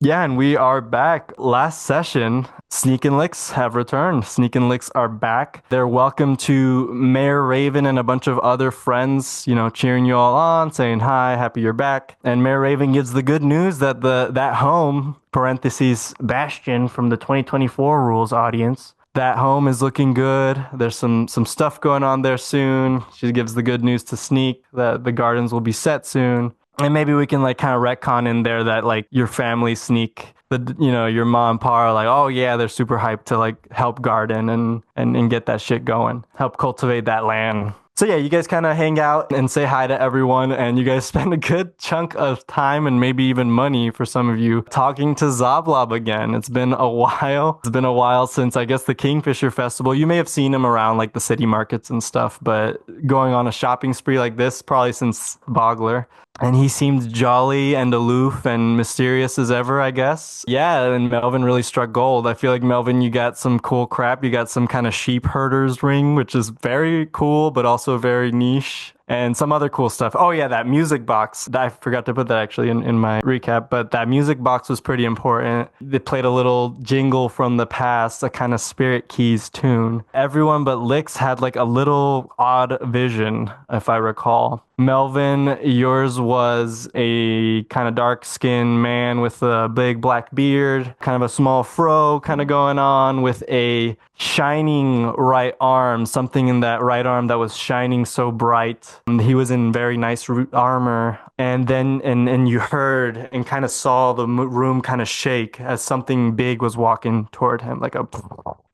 Yeah, and we are back. Last session, Sneak and Lyx have returned. Sneak and Lyx are back. They're welcome to Mayor Raven and a bunch of other friends, cheering you all on, saying hi, happy you're back. And Mayor Raven gives the good news that that home, parentheses, Bastion from the 2024 rules audience, that home is looking good. There's some stuff going on there soon. She gives the good news to Sneak that the gardens will be set soon. And maybe we can like kind of retcon in there that like your family Sneak, your mom and pa are like, oh yeah, they're super hyped to like help garden and get that shit going, help cultivate that land. So yeah, you guys kind of hang out and say hi to everyone, and you guys spend a good chunk of time and maybe even money for some of you talking to Zoblob again. It's been a while. It's been a while since I guess the Kingfisher Festival. You may have seen him around like the city markets and stuff, but going on a shopping spree like this probably since Bogler. And he seemed jolly and aloof and mysterious as ever, I guess. Yeah, and Melvin really struck gold. I feel like Melvin, you got some cool crap. You got some kind of sheep herder's ring, which is very cool, but also very niche. And some other cool stuff. Oh yeah, that music box. I forgot to put that actually in my recap, but that music box was pretty important. They played a little jingle from the past, a kind of Spirit Keys tune. Everyone but Lyx had like a little odd vision, if I recall. Melvin, yours was a kind of dark-skinned man with a big black beard, kind of a small fro kind of going on with a shining right arm, something in that right arm that was shining so bright. He was in very nice armor. And then and you heard and kind of saw the room kind of shake as something big was walking toward him, like a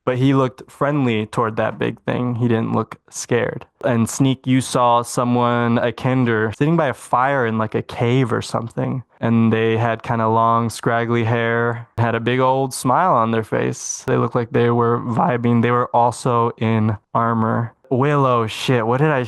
but he looked friendly toward that big thing. He didn't look scared. And Sneak, you saw someone, a Kender, sitting by a fire in like a cave or something. And they had kind of long, scraggly hair, had a big old smile on their face. They looked like they were vibing. They were also in armor. Willow, shit,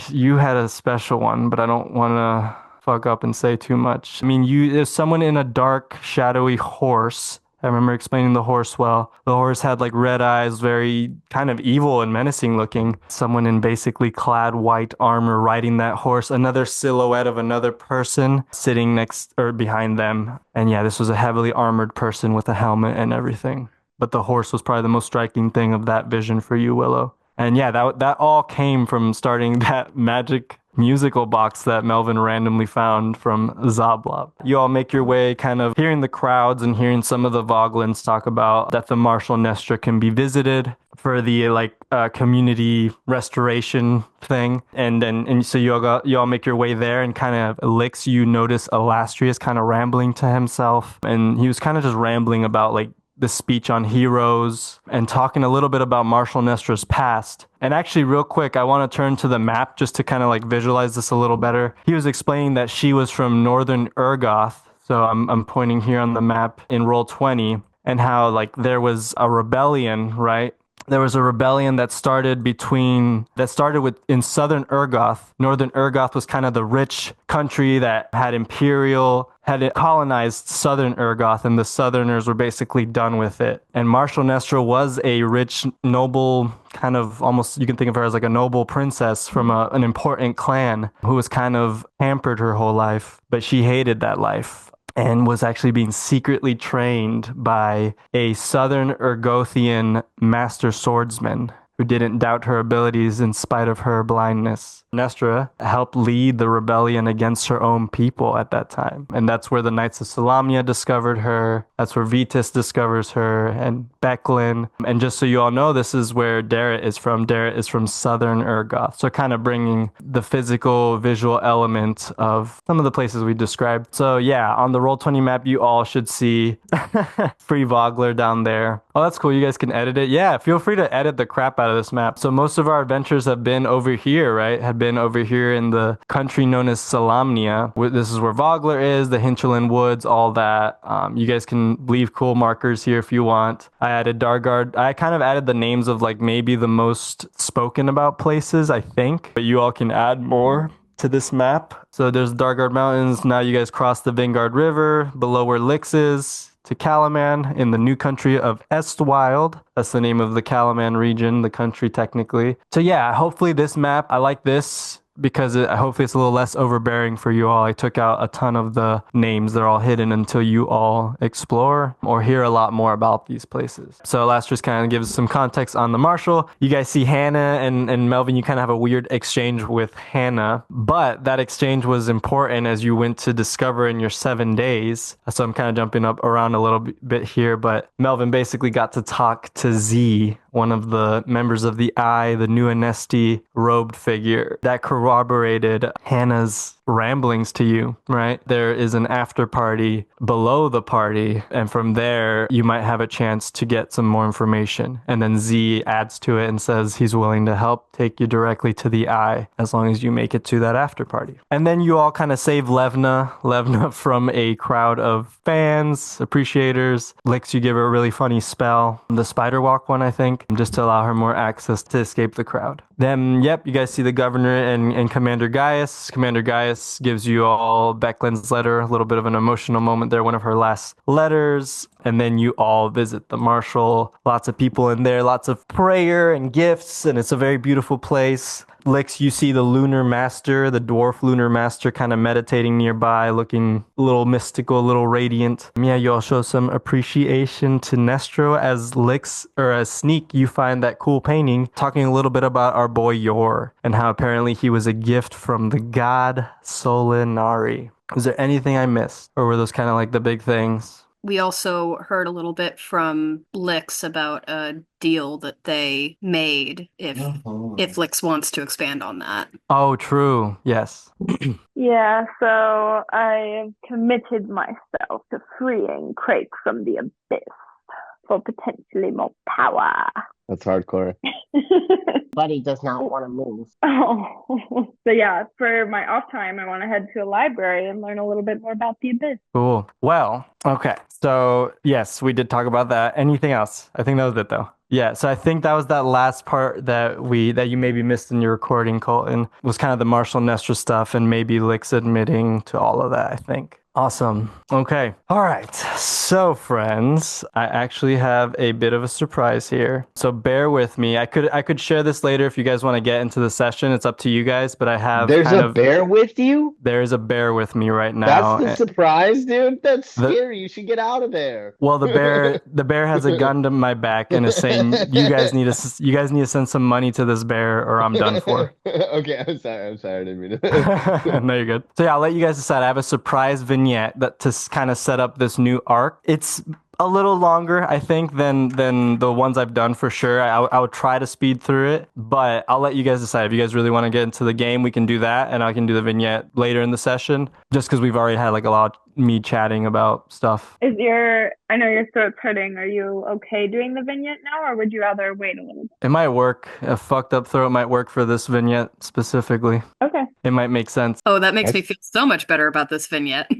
you had a special one, but I don't want to fuck up and say too much. I mean, there's someone in a dark, shadowy horse. I remember explaining the horse well. The horse had like red eyes, very kind of evil and menacing looking. Someone in basically clad white armor riding that horse. Another silhouette of another person sitting next or behind them. And yeah, this was a heavily armored person with a helmet and everything. But the horse was probably the most striking thing of that vision for you, Willow. And yeah, that all came from starting that magic musical box that Melvin randomly found from Zoblob. You all make your way kind of hearing the crowds and hearing some of the Voglins talk about that the Marshall Nestra can be visited for the community restoration thing. And so you all make your way there and kind of Lyx, you notice Alastrius kind of rambling to himself. And he was kind of just rambling about like the speech on heroes and talking a little bit about Marshall Nestra's past. And actually, real quick, I want to turn to the map just to kind of like visualize this a little better. He was explaining that she was from Northern Urgoth. So I'm pointing here on the map in roll 20 and how like there was a rebellion, right? There was a rebellion that started in Southern Urgoth. Northern Urgoth was kind of the rich country that had colonized Southern Urgoth, and the Southerners were basically done with it. And Marshall Nestra was a rich, noble, kind of almost, you can think of her as like a noble princess from an important clan who was kind of hampered her whole life, but she hated that life and was actually being secretly trained by a Southern Urgothian master swordsman who didn't doubt her abilities in spite of her blindness. Nestra helped lead the rebellion against her own people at that time. And that's where the Knights of Solamnia discovered her. That's where Vetus discovers her and Becklin. And just so you all know, this is where Darrett is from. Darrett is from Southern Urgoth. So kind of bringing the physical, visual element of some of the places we described. So yeah, on the Roll20 map, you all should see Free Vogler down there. Oh, that's cool. You guys can edit it. Yeah, feel free to edit the crap out of this map. So most of our adventures have been over here, right? Have been over here in the country known as Solamnia. This is where Vogler is, the Hinterland Woods, all that. You guys can leave cool markers here if you want. I added Dargard. I kind of added the names of like maybe the most spoken about places, I think. But you all can add more to this map. So there's Dargard Mountains. Now you guys cross the Vingard River below where Lyx is, to Calaman in the new country of Estwild. That's the name of the Calaman region, the country technically. So yeah, hopefully this map, I like this. because hopefully it's a little less overbearing for you all, I took out a ton of the names. They're all hidden until you all explore or hear a lot more about these places. So last just kind of gives some context on the Marshal. You guys see Hannah and Melvin, you kind of have a weird exchange with Hannah, but that exchange was important as you went to discover in your 7 days. So I'm kind of jumping up around a little bit here, but Melvin basically got to talk to Z, one of the members of the Eye, the new Anesti robed figure that corroborated Hannah's ramblings to you, right? There is an after party below the party, and from there you might have a chance to get some more information. And then Z adds to it and says he's willing to help take you directly to the Eye as long as you make it to that after party. And then you all kind of save Levna from a crowd of fans, appreciators. Lyx, you give her a really funny spell, the spider walk one, I think, just to allow her more access to escape the crowd. Then, yep, you guys see the governor and Commander Gaius. Commander Gaius gives you all Becklin's letter, a little bit of an emotional moment there, one of her last letters. And then you all visit the Marshal. Lots of people in there, lots of prayer and gifts, and it's a very beautiful place. Lyx, you see the lunar master, the dwarf lunar master, kind of meditating nearby, looking a little mystical, a little radiant. Yeah, you all show some appreciation to Nestro. As Lyx, or as Sneak, you find that cool painting, talking a little bit about our boy Yor, and how apparently he was a gift from the god Solinari. Was there anything I missed? Or were those kind of like the big things? We also heard a little bit from Lyx about a deal that they made if Lyx wants to expand on that. Oh, true. Yes. Yeah, so I committed myself to freeing Crake from the abyss for potentially more power. That's hardcore. But he does not want to move. Oh, so yeah, for my off time, I want to head to a library and learn a little bit more about the abyss. Cool. Well, okay. So yes, we did talk about that. Anything else? I think that was it though. Yeah, so I think that was that last part that you maybe missed in your recording, Colton, was kind of the Marshal Nestor stuff and maybe Lyx admitting to all of that, I think. Awesome. Okay. All right. So, friends, I actually have a bit of a surprise here. So bear with me. I could share this later if you guys want to get into the session. It's up to you guys, but I have bear with you? There is a bear with me right now. That's the surprise, dude. That's scary. You should get out of there. Well, the bear has a gun to my back and is saying, you guys need to send some money to this bear or I'm done for. Okay, I'm sorry. I didn't mean to. No, you're good. So yeah, I'll let you guys decide. I have a surprise vignette that to kind of set up this new arc. It's a little longer, I think, than the ones I've done for sure. I would try to speed through it, but I'll let you guys decide. If you guys really want to get into the game, we can do that, and I can do the vignette later in the session, just because we've already had like a lot of me chatting about stuff. I know your throat's hurting. Are you okay doing the vignette now, or would you rather wait a little bit? It might work. A fucked up throat might work for this vignette specifically. Okay. It might make sense. Oh, that makes me feel so much better about this vignette.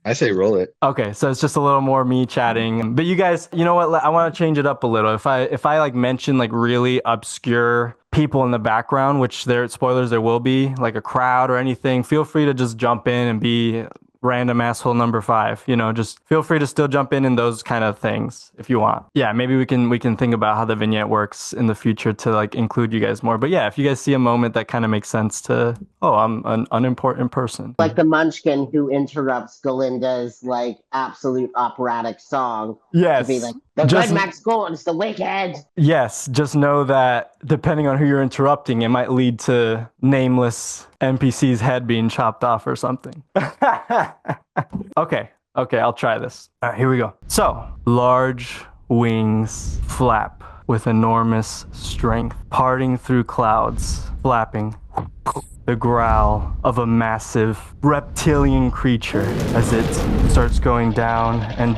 I say roll it. Okay, so it's just a little more me chatting. But you guys, you know what? I want to change it up a little. If I like mention like really obscure people in the background, which spoilers there will be, like a crowd or anything, feel free to just jump in and be random asshole number 5. Just feel free to still jump in those kind of things if you want. Yeah, maybe we can think about how the vignette works in the future to like include you guys more. But yeah, if you guys see a moment that kind of makes sense to, I'm an unimportant person. Like the munchkin who interrupts Galinda's like absolute operatic song. Yes. To be like, the good Max Gordon's the wicked. Yes, just know that depending on who you're interrupting, it might lead to nameless NPC's head being chopped off or something. Okay, I'll try this. All right, here we go. So, large wings flap with enormous strength, parting through clouds, flapping. The growl of a massive reptilian creature as it starts going down, and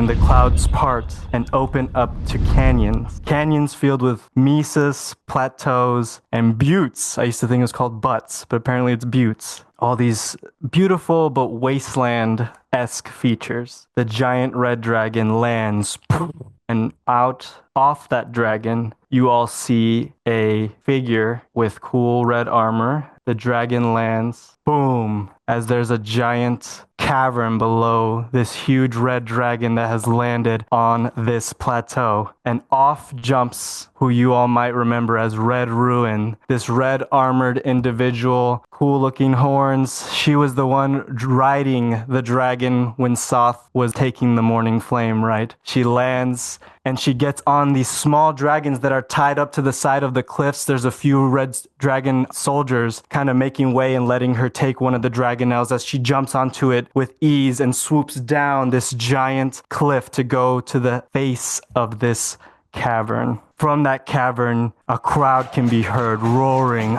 the clouds part and open up to canyons. Canyons filled with mesas, plateaus, and buttes. I used to think it was called butts, but apparently it's buttes. All these beautiful but wasteland-esque features. The giant red dragon lands, and off that dragon, you all see a figure with cool red armor. The dragon lands, boom, as there's a giant cavern below this huge red dragon that has landed on this plateau. And off jumps who you all might remember as Red Ruin, this red armored individual, cool looking horns. She was the one riding the dragon when Soth was taking the morning flame, right? She lands and she gets on these small dragons that are tied up to the side of the cliffs. There's a few red dragon soldiers kind of making way and letting her take one of the dragonelles as she jumps onto it with ease and swoops down this giant cliff to go to the face of this cavern. From that cavern, a crowd can be heard roaring,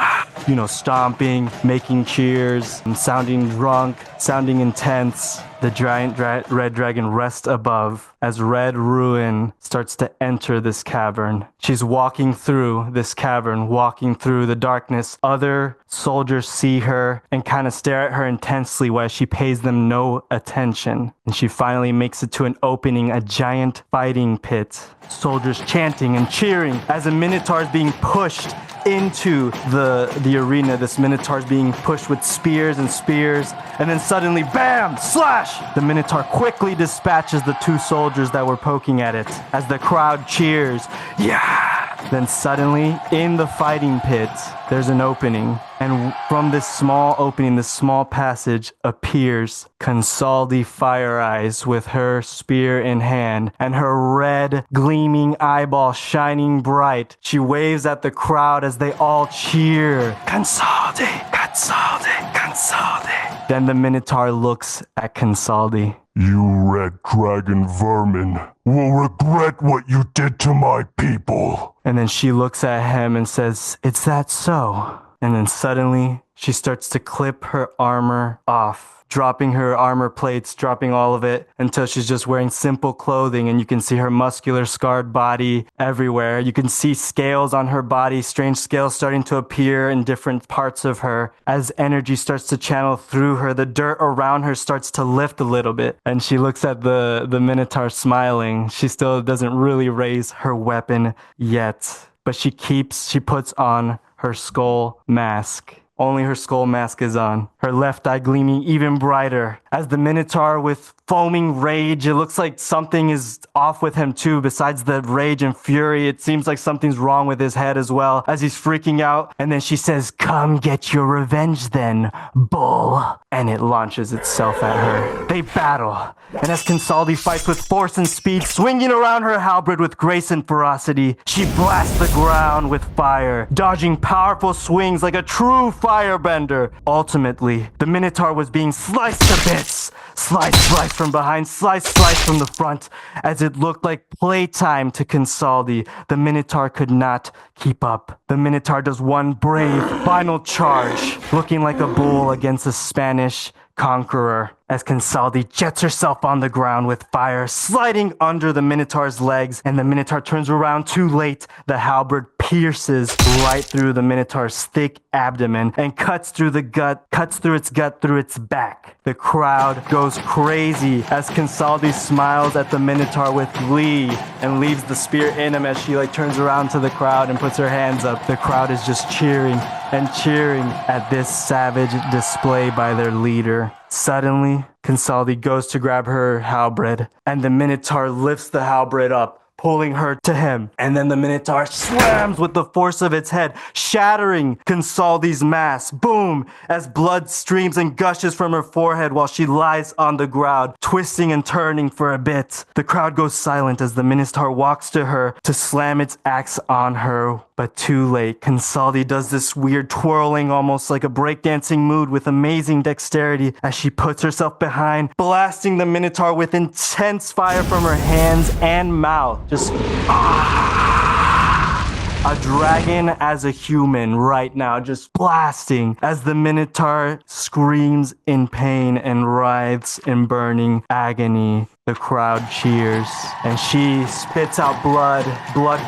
stomping, making cheers, and sounding drunk, sounding intense. The giant red dragon rests above as Red Ruin starts to enter this cavern. She's walking through this cavern, walking through the darkness. Other soldiers see her and kind of stare at her intensely while she pays them no attention. And she finally makes it to an opening, a giant fighting pit. Soldiers chanting and cheering as a minotaur is being pushed into the arena. This minotaur is being pushed with spears, and then suddenly, bam, slash! The minotaur quickly dispatches the two soldiers that were poking at it as the crowd cheers. Yeah! Then suddenly, in the fighting pit, there's an opening. And from this small opening, this small passage, appears Consaldi Fire Eyes with her spear in hand and her red gleaming eyeball shining bright. She waves at the crowd as they all cheer. Consaldi, Consaldi, Consaldi. Then the Minotaur looks at Consaldi. You red dragon vermin will regret what you did to my people. And then she looks at him and says, "Is that so?" And then suddenly she starts to clip her armor off, dropping her armor plates, dropping all of it until she's just wearing simple clothing, and you can see her muscular scarred body everywhere. You can see scales on her body, strange scales starting to appear in different parts of her. As energy starts to channel through her, the dirt around her starts to lift a little bit, and she looks at the Minotaur smiling. She still doesn't really raise her weapon yet, but she puts on her skull mask. Only her skull mask is on. Her left eye gleaming even brighter. As the Minotaur with foaming rage, it looks like something is off with him too. Besides the rage and fury, it seems like something's wrong with his head as well as he's freaking out. And then she says, "Come get your revenge then, bull." And it launches itself at her. They battle. And as Consaldi fights with force and speed, swinging around her halberd with grace and ferocity, she blasts the ground with fire, dodging powerful swings like a true firebender. Ultimately, the Minotaur was being sliced to bits. Slice from behind, slice from the front. As it looked like playtime to Consaldi, the Minotaur could not keep up. The Minotaur does one brave final charge, looking like a bull against a Spanish conqueror, as Consaldi jets herself on the ground with fire sliding under the Minotaur's legs, and the Minotaur turns around too late. The halberd pierces right through the Minotaur's thick abdomen and cuts through its gut through its back. The crowd goes crazy as Consaldi smiles at the Minotaur with glee and leaves the spear in him as she turns around to the crowd and puts her hands up. The crowd is just cheering and cheering at this savage display by their leader. Suddenly, Consaldi goes to grab her halberd, and the Minotaur lifts the halberd up, pulling her to him. And then the Minotaur slams with the force of its head, shattering Consaldi's mask. Boom! As blood streams and gushes from her forehead while she lies on the ground, twisting and turning for a bit. The crowd goes silent as the Minotaur walks to her to slam its axe on her. But too late. Consaldi does this weird twirling, almost like a breakdancing mood with amazing dexterity as she puts herself behind, blasting the Minotaur with intense fire from her hands and mouth. Just a dragon as a human right now, just blasting as the Minotaur screams in pain and writhes in burning agony. The crowd cheers, and she spits out blood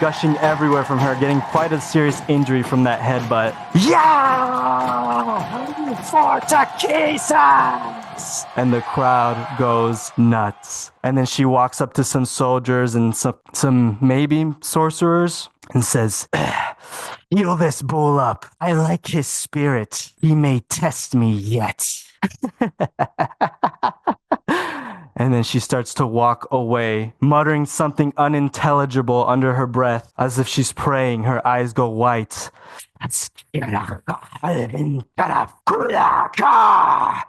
gushing everywhere from her, getting quite a serious injury from that headbutt. Yeah! For Takisas! And the crowd goes nuts. And then she walks up to some soldiers and some maybe sorcerers and says, "Heal this bull up. I like his spirit. He may test me yet." And then she starts to walk away, muttering something unintelligible under her breath, as if she's praying. Her eyes go white.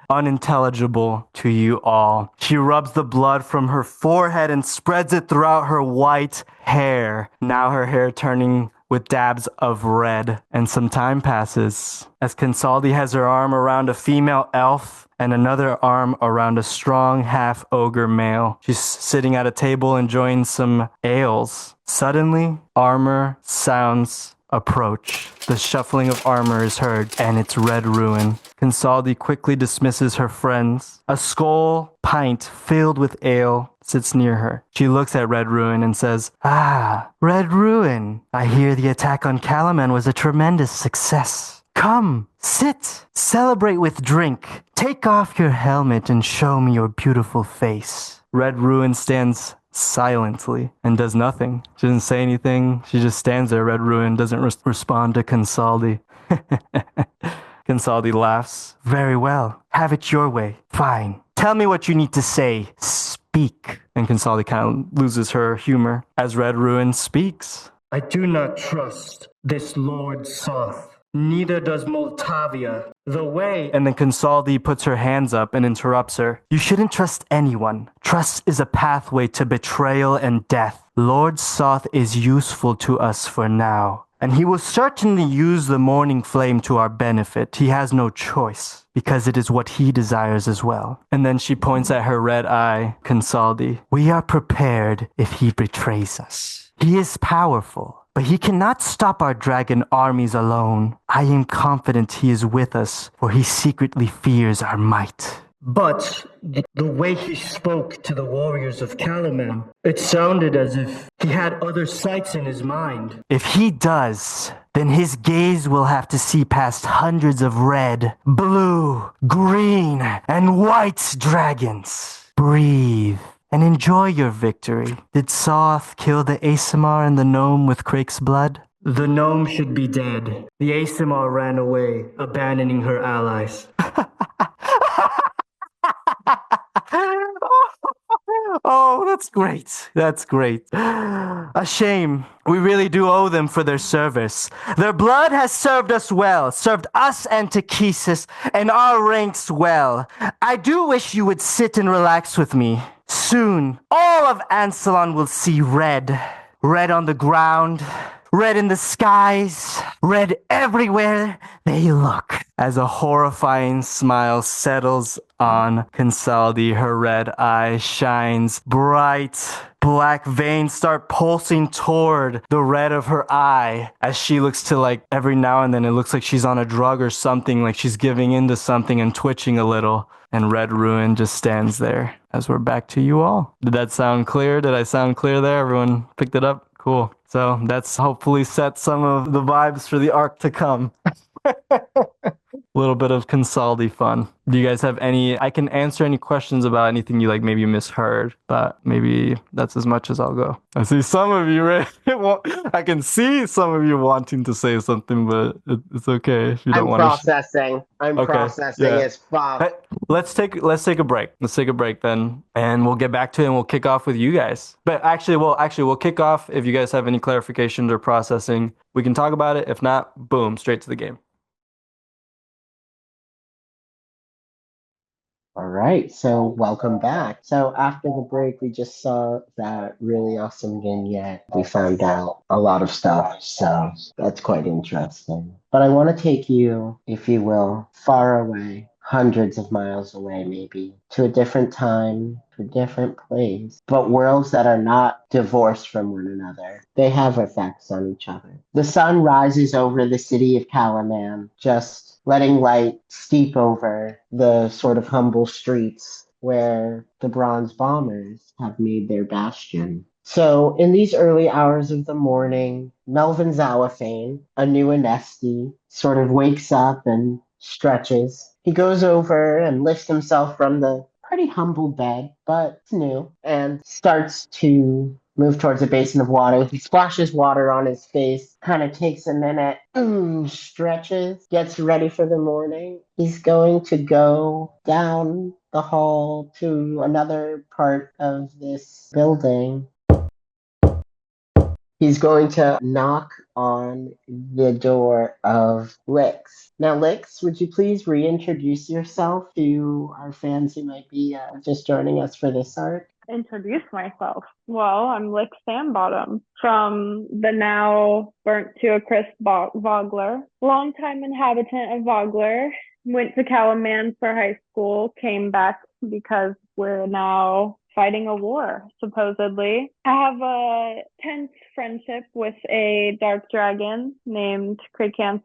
Unintelligible to you all. She rubs the blood from her forehead and spreads it throughout her white hair. Now her hair turning with dabs of red. And some time passes as Kinsaldi has her arm around a female elf and another arm around a strong half-ogre male. She's sitting at a table enjoying some ales. Suddenly, armor sounds approach. The shuffling of armor is heard, and it's Red Ruin. Kinsaldi quickly dismisses her friends. A skull pint filled with ale sits near her. She looks at Red Ruin and says, "Ah, Red Ruin, I hear the attack on Calaman was a tremendous success. Come, sit, celebrate with drink. Take off your helmet and show me your beautiful face." Red Ruin stands silently and does nothing. She doesn't say anything. She just stands there. Red Ruin doesn't respond to Kinsaldi. Kinsaldi laughs. "Very well. Have it your way. Fine. Tell me what you need to say. Speak." And Kinsaldi kind of loses her humor as Red Ruin speaks. "I do not trust this Lord Soth. Neither does Moltavia. The way..." And then Kinsaldi puts her hands up and interrupts her. "You shouldn't trust anyone. Trust is a pathway to betrayal and death. Lord Soth is useful to us for now, and he will certainly use the morning flame to our benefit. He has no choice, because it is what he desires as well." And then she points at her red eye, Kinsaldi. "We are prepared if he betrays us. He is powerful, but he cannot stop our dragon armies alone. I am confident he is with us, for he secretly fears our might." But the way he spoke to the warriors of Calaman, it sounded as if he had other sights in his mind. "If he does, then his gaze will have to see past hundreds of red, blue, green, and white dragons. Breathe and enjoy your victory. Did Soth kill the Asimar and the gnome with Crake's blood?" The gnome should be dead. The Asimar ran away, abandoning her allies. Oh, that's great. That's great. A shame. We really do owe them for their service. Their blood has served us well, served us and Takesis and our ranks well. I do wish you would sit and relax with me. Soon, all of Ansalon will see red. Red on the ground, red in the skies, red everywhere they look. As a horrifying smile settles on Kinsaldi, her red eye shines bright. Black veins start pulsing toward the red of her eye as she looks to, like, every now and then it looks like she's on a drug or something, like she's giving into something and twitching a little. And Red Ruin just stands there as we're back to you all. Did that sound clear? Did I sound clear there? Everyone picked it up? Cool. So that's hopefully set some of the vibes for the arc to come. A little bit of Kinsaldi fun. Do you guys have any? I can answer any questions about anything you like maybe misheard, but maybe that's as much as I'll go. I see some of you, right? I can see some of you wanting to say something, but it's okay if you don't want to. I'm processing as fuck. Hey, let's take a break. Let's take a break then, and we'll get back to it, and we'll kick off with you guys. But we'll kick off if you guys have any clarifications or processing. We can talk about it. If not, boom, straight to the game. All right, so welcome back. So after the break, we just saw that really awesome vignette. We found out a lot of stuff, so that's quite interesting. But I want to take you, if you will, far away, hundreds of miles away maybe, to a different time, to a different place, but worlds that are not divorced from one another. They have effects on each other. The sun rises over the city of Calaman, just letting light steep over the sort of humble streets where the bronze bombers have made their bastion. So in these early hours of the morning, Melvin Zawafane, a new Anesti, sort of wakes up and stretches. He goes over and lifts himself from the pretty humble bed, but it's new, and starts to move towards a basin of water. He splashes water on his face, kind of takes a minute, stretches, gets ready for the morning. He's going to go down the hall to another part of this building. He's going to knock on the door of Lyx. Now, Lyx, would you please reintroduce yourself to our fans who might be just joining us for this arc? Introduce myself. Well, I'm Lyx Sandbottom from the now burnt to a crisp Vogler. Longtime inhabitant of Vogler. Went to Calaman for high school, came back because we're now fighting a war, supposedly. I have a tense friendship with a dark dragon named Cristian,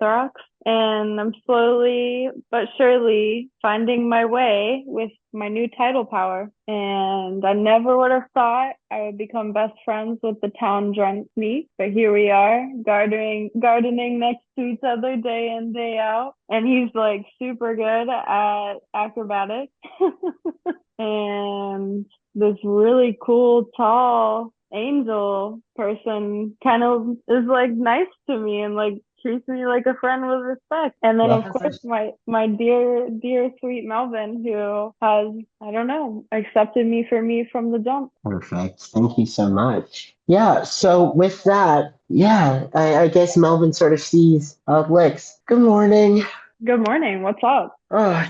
and I'm slowly but surely finding my way with my new title power. And I never would have thought I would become best friends with the town drunk Sneak, but here we are, gardening next to each other day in, day out. And he's like super good at acrobatics. And this really cool, tall angel person kind of is like nice to me and like treats me like a friend with respect. And then of course my dear sweet Melvin, who has, I don't know, accepted me from the jump. Perfect. Thank you so much. Yeah, so with that, I guess Melvin sort of sees Lyx. Good morning. Good morning. What's up?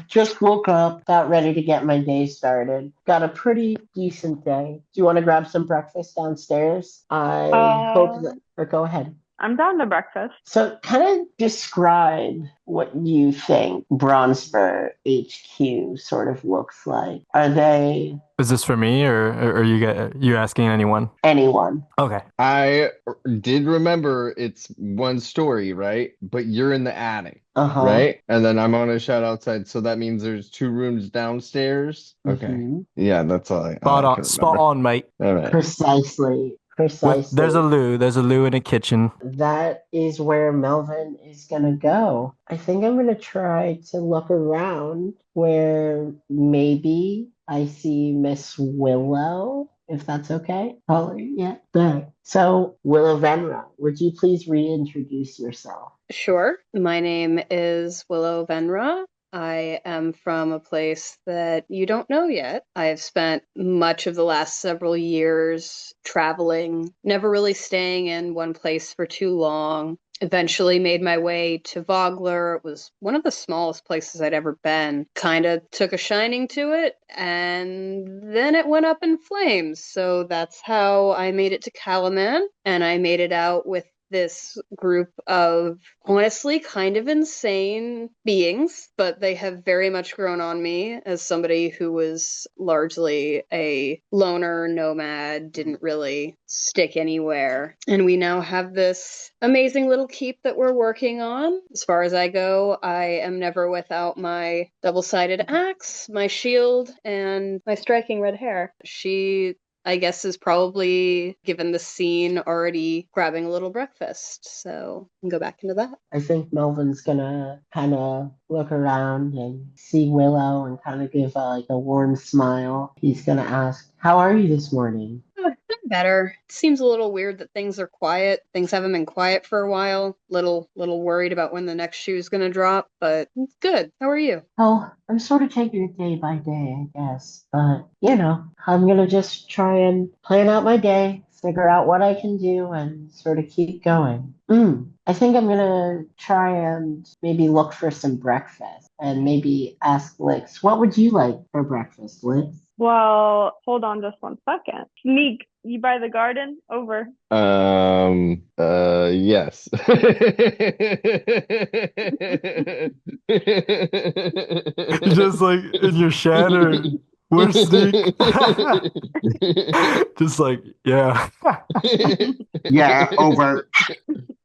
Just woke up, about ready to get my day started. Got a pretty decent day. Do you want to grab some breakfast downstairs? I hope that, or go ahead. I'm down to breakfast. So kind of describe what you think Bronzebur HQ sort of looks like. Are they... Is this for me, or are you asking anyone? Anyone. Okay. I did remember it's one story, right? But you're in the attic, right? And then I'm on a shed outside, so that means there's 2 rooms downstairs. Okay. Mm-hmm. Yeah, that's all I Spot on, mate. All right. Precisely. There's a loo in a kitchen. That is where Melvin is gonna go. I think I'm gonna try to look around where maybe I see Miss Willow, if that's okay. Oh, yeah, there. So, Willow Venra, would you please reintroduce yourself? Sure. My name is Willow Venra. I am from a place that you don't know yet. I have spent much of the last several years traveling, never really staying in one place for too long. Eventually made my way to Vogler. It was one of the smallest places I'd ever been. Kind of took a shining to it, and then it went up in flames. So that's how I made it to Calaman, and I made it out with this group of honestly kind of insane beings, but they have very much grown on me as somebody who was largely a loner nomad, didn't really stick anywhere. And we now have this amazing little keep that we're working on. As far as I go, I am never without my double-sided axe, my shield, and my striking red hair. She, I guess, is probably, given the scene, already grabbing a little breakfast. So I can go back into that. I think Melvin's gonna kind of look around and see Willow and kind of give like a warm smile. He's gonna ask, "How are you this morning?" Oh, it's been better. It seems a little weird that things are quiet. Things haven't been quiet for a while. Little worried about when the next shoe's gonna drop, but it's good. How are you? Oh, I'm sort of taking it day by day, I guess. But, I'm gonna just try and plan out my day, figure out what I can do, and sort of keep going. I think I'm gonna try and maybe look for some breakfast and maybe ask Lyx, what would you like for breakfast, Lyx? Well, hold on just one second. Sneak, you by the garden? Over. Yes. Just like in your shed or where's Sneak? Just like, yeah. Yeah, over.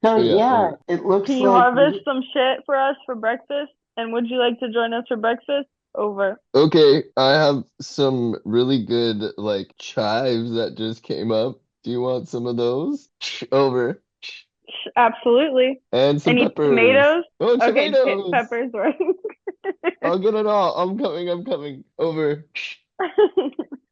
So, yeah, it looks Can you like... harvest some shit for us for breakfast? And would you like to join us for breakfast? Over. Okay, I have some really good like chives that just came up. Do you want some of those? Over. Absolutely. And some Any peppers. tomatoes? Oh, Okay, tomatoes. peppers, right? I'll get it all. I'm coming. Over.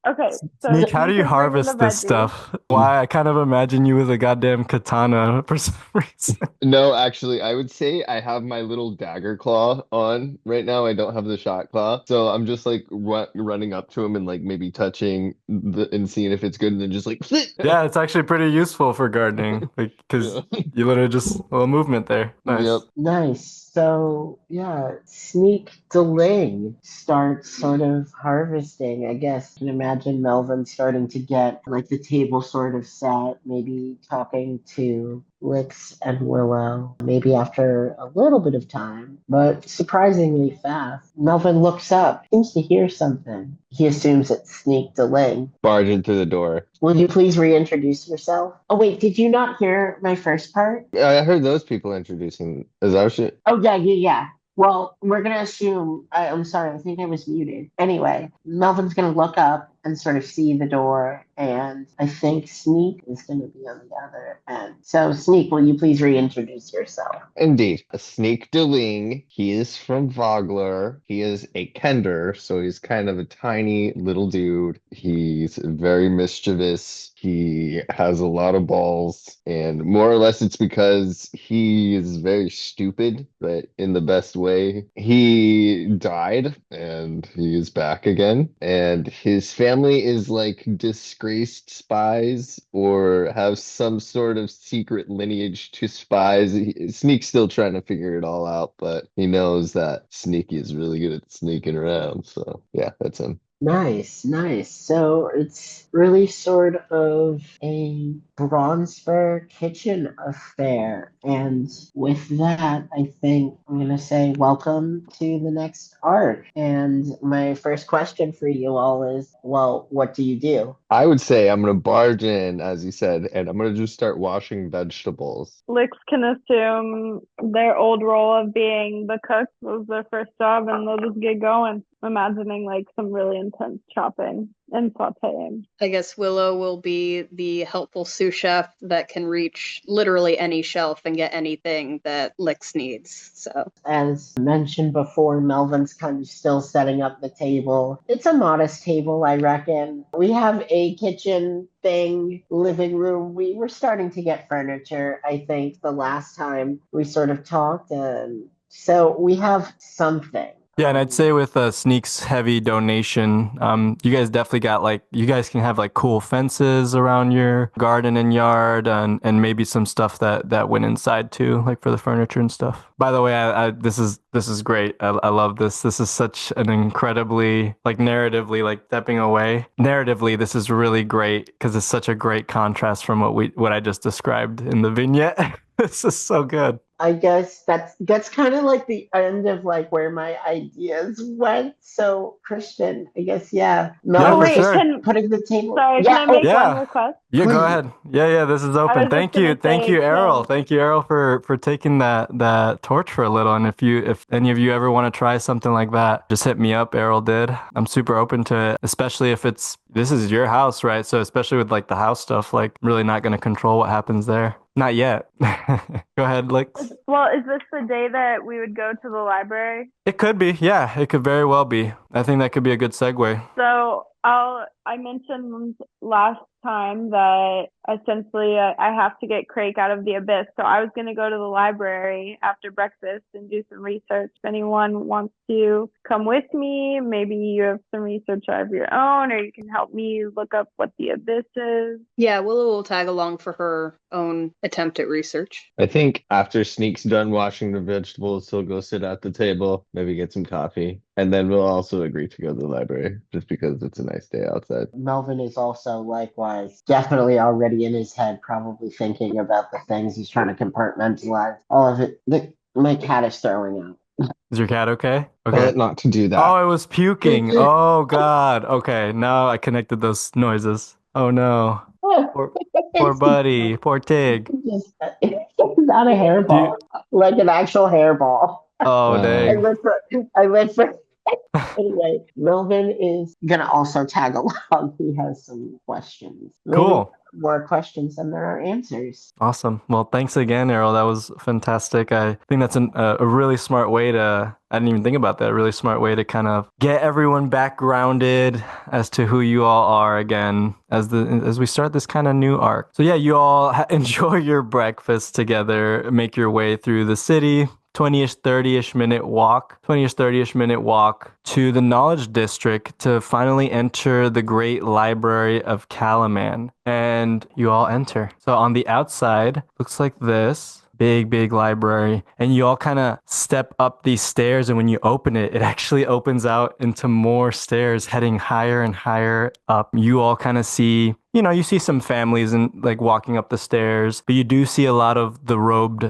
Okay, so Sneak, how do you is bringing the harvest this veggies. stuff? Why? I kind of imagine you with a goddamn katana for some reason. No, actually, I would say I have my little dagger claw on right now. I don't have the shot claw. So I'm just like running up to him and like maybe touching and seeing if it's good and then just like Yeah, it's actually pretty useful for gardening, like because Yeah. you literally just a little movement there. Yep. Nice. Nice. So, yeah, Sneak Deling starts sort of harvesting. I guess you can imagine Melvin starting to get like the table sort of set, maybe talking to Lyx and Willow, maybe after a little bit of time, but surprisingly fast. Melvin looks up, seems to hear something. He assumes it's Sneak Deling. Barging through the door. Will you please reintroduce yourself? Oh, wait, did you not hear my first part? I heard those people introducing. Is that shit? Oh, yeah, yeah, yeah. Well, we're going to assume, I'm sorry, I think I was muted. Anyway, Melvin's going to look up and sort of see the door, and I think Sneak is going to be on the other end. So, Sneak, will you please reintroduce yourself? Indeed. A Sneak Deling. He is from Vogler. He is a Kender, so he's kind of a tiny little dude. He's very mischievous. He has a lot of balls, and more or less it's because he is very stupid, but in the best way. He died, and he is back again, and his family is like disgraced spies or have some sort of secret lineage to spies. Sneak's still trying to figure it all out, but he knows that Sneaky is really good at sneaking around, so yeah, that's him. Nice, nice. So it's really sort of a Bronzeburg kitchen affair. And with that, I think I'm going to say welcome to the next arc. And my first question for you all is, well, what do you do? I would say I'm gonna barge in, as you said, and I'm gonna just start washing vegetables. Lyx can assume their old role of being the cook was their first job, and they'll just get going. Imagining like some really intense chopping and sauteing. I guess Willow will be the helpful sous chef that can reach literally any shelf and get anything that Lyx needs. So, as mentioned before, Melvin's kind of still setting up the table. It's a modest table, I reckon. We have a kitchen thing, living room. We were starting to get furniture, I think, the last time we sort of talked. And so we have something. Yeah, and I'd say with Sneak's heavy donation, you guys definitely got like you guys can have like cool fences around your garden and yard, and maybe some stuff that went inside too, like for the furniture and stuff. By the way, this is great. I love this. This is such an incredibly like narratively like stepping away. Narratively, this is really great because it's such a great contrast from what I just described in the vignette. This is so good. I guess that's kind of like the end of like where my ideas went. So Cristian, I guess yeah. Yeah, for sure. Putting the table. Sorry, yeah, can I make one request? Yeah, Please. go ahead. Yeah, this is open. Thank you, Errol. Thank you, Errol, for taking that torch for a little. And if any of you ever want to try something like that, just hit me up. Errol did. I'm super open to it, especially if this is your house, right? So especially with like the house stuff, like really not going to control what happens there. Not yet. Go ahead, Lyx. Well, is this the day that we would go to the library? It could be. Yeah, it could very well be. I think that could be a good segue. So I mentioned last time that essentially I have to get Crake out of the abyss. So I was going to go to the library after breakfast and do some research. If anyone wants to come with me, maybe you have some research of your own, or you can help me look up what the abyss is. Yeah, Willow will tag along for her own attempt at research. I think after Sneak's done washing the vegetables, he'll go sit at the table, maybe get some coffee, and then we'll also agree to go to the library just because it's a nice day outside. Melvin is also likewise definitely already in his head, probably thinking about the things he's trying to compartmentalize. All of it. My cat is throwing out. Is your cat okay? Okay. Not to do that. Oh, it was puking. Oh, God. Okay, now I connected those noises. Oh, no. Poor buddy. Poor Tig. It's not a hairball, like an actual hairball. Oh, dang. I live for Anyway, Melvin is gonna also tag along. He has some questions. Maybe Cool. more questions than there are answers. Awesome. Well, thanks again, Errol. That was fantastic. I think that's a really smart way to, I didn't even think about that, a really smart way to kind of get everyone back grounded as to who you all are again as we start this kind of new arc. So yeah, you all enjoy your breakfast together, make your way through the city. 20-ish, 30-ish minute walk, 20-ish, 30-ish minute walk to the Knowledge District to finally enter the Great Library of Calaman. And you all enter. So on the outside, looks like this. Big library. And you all kind of step up these stairs. And when you open it, it actually opens out into more stairs heading higher and higher up. You all kind of see, you see some families and like walking up the stairs, but you do see a lot of the robed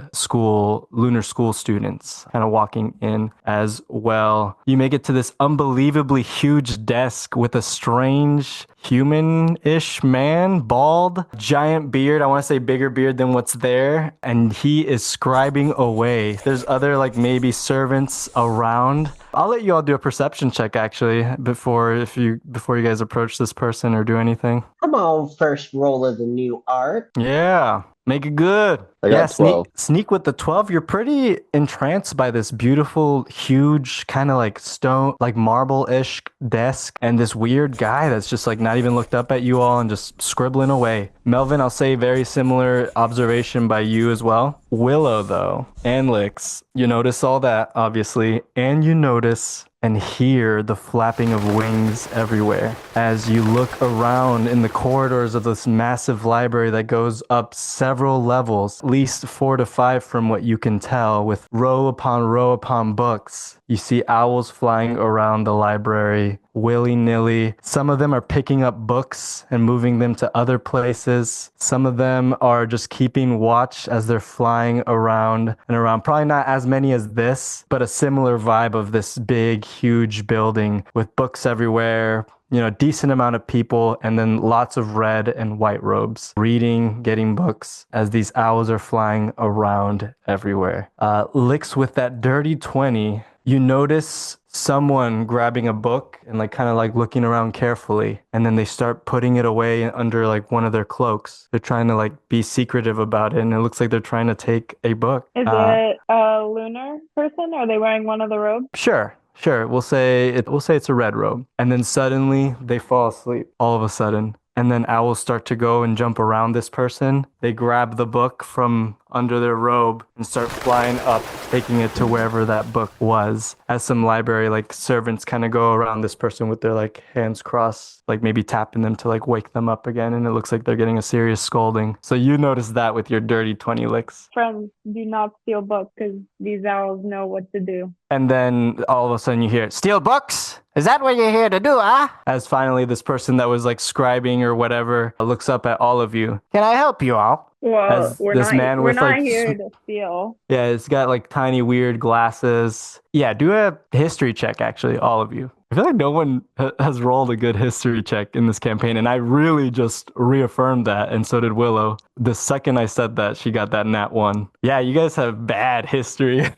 lunar school students kind of walking in as well. You make it to this unbelievably huge desk with a strange human-ish man, bald, giant beard. I want to say bigger beard than what's there. And he is scribing away. There's other like maybe servants around. I'll let you all do a perception check actually before you guys approach this person or do anything. Come on, first roll of the new arc. Yeah. Make it good. I got 12. Sneak with the 12. You're pretty entranced by this beautiful, huge, kind of like stone, like marble-ish desk and this weird guy that's just like not even looked up at you all and just scribbling away. Melvin, I'll say very similar observation by you as well. Willow, though, and Lyx, you notice all that, obviously, and you notice and hear the flapping of wings everywhere as you look around in the corridors of this massive library that goes up several levels, at least 4 to 5 from what you can tell, with row upon books. You see owls flying around the library willy-nilly. Some of them are picking up books and moving them to other places. Some of them are just keeping watch as they're flying around and around. Probably not as many as this, but a similar vibe of this big, huge building with books everywhere. A decent amount of people, and then lots of red and white robes, reading, getting books as these owls are flying around everywhere. Lyx, with that dirty 20, you notice someone grabbing a book and like kind of like looking around carefully, and then they start putting it away under like one of their cloaks. They're trying to like be secretive about it, and it looks like they're trying to take a book. Is it a lunar person? Are they wearing one of the robes? Sure. We'll say it's a red robe. And then suddenly they fall asleep all of a sudden. And then owls start to go and jump around this person. They grab the book from under their robe and start flying up, taking it to wherever that book was. As some library like servants kind of go around this person with their like hands crossed, like maybe tapping them to like wake them up again. And it looks like they're getting a serious scolding. So you notice that with your dirty 20 Lyx. Friends, do not steal books because these owls know what to do. And then all of a sudden you hear, "Steal books? Is that what you're here to do, huh?" As finally this person that was like scribing or whatever looks up at all of you. "Can I help you all?" Well, we're this man with not like here to steal. Yeah, it's got like tiny weird glasses. Yeah, do a history check actually, all of you. I feel like no one has rolled a good history check in this campaign, and I really just reaffirmed that, and so did Willow. The second I said that, she got that nat 1. Yeah, you guys have bad history.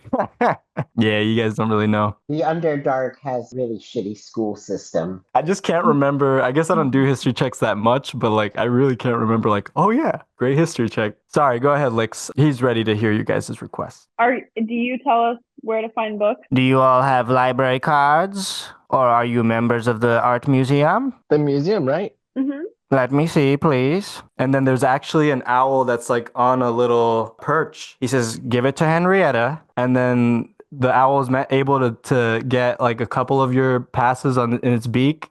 Yeah, you guys don't really know. The Underdark has really shitty school system. I just can't remember. I guess I don't do history checks that much, but like I really can't remember like, oh yeah, great history check. Sorry, go ahead, Lyx. He's ready to hear you guys' requests. Do you tell us where to find books? Do you all have library cards? Or are you members of the art museum? The museum, right? Mm-hmm. Let me see, please. And then there's actually an owl that's like on a little perch. He says, "Give it to Henrietta." And then the owl is able to get like a couple of your passes in its beak.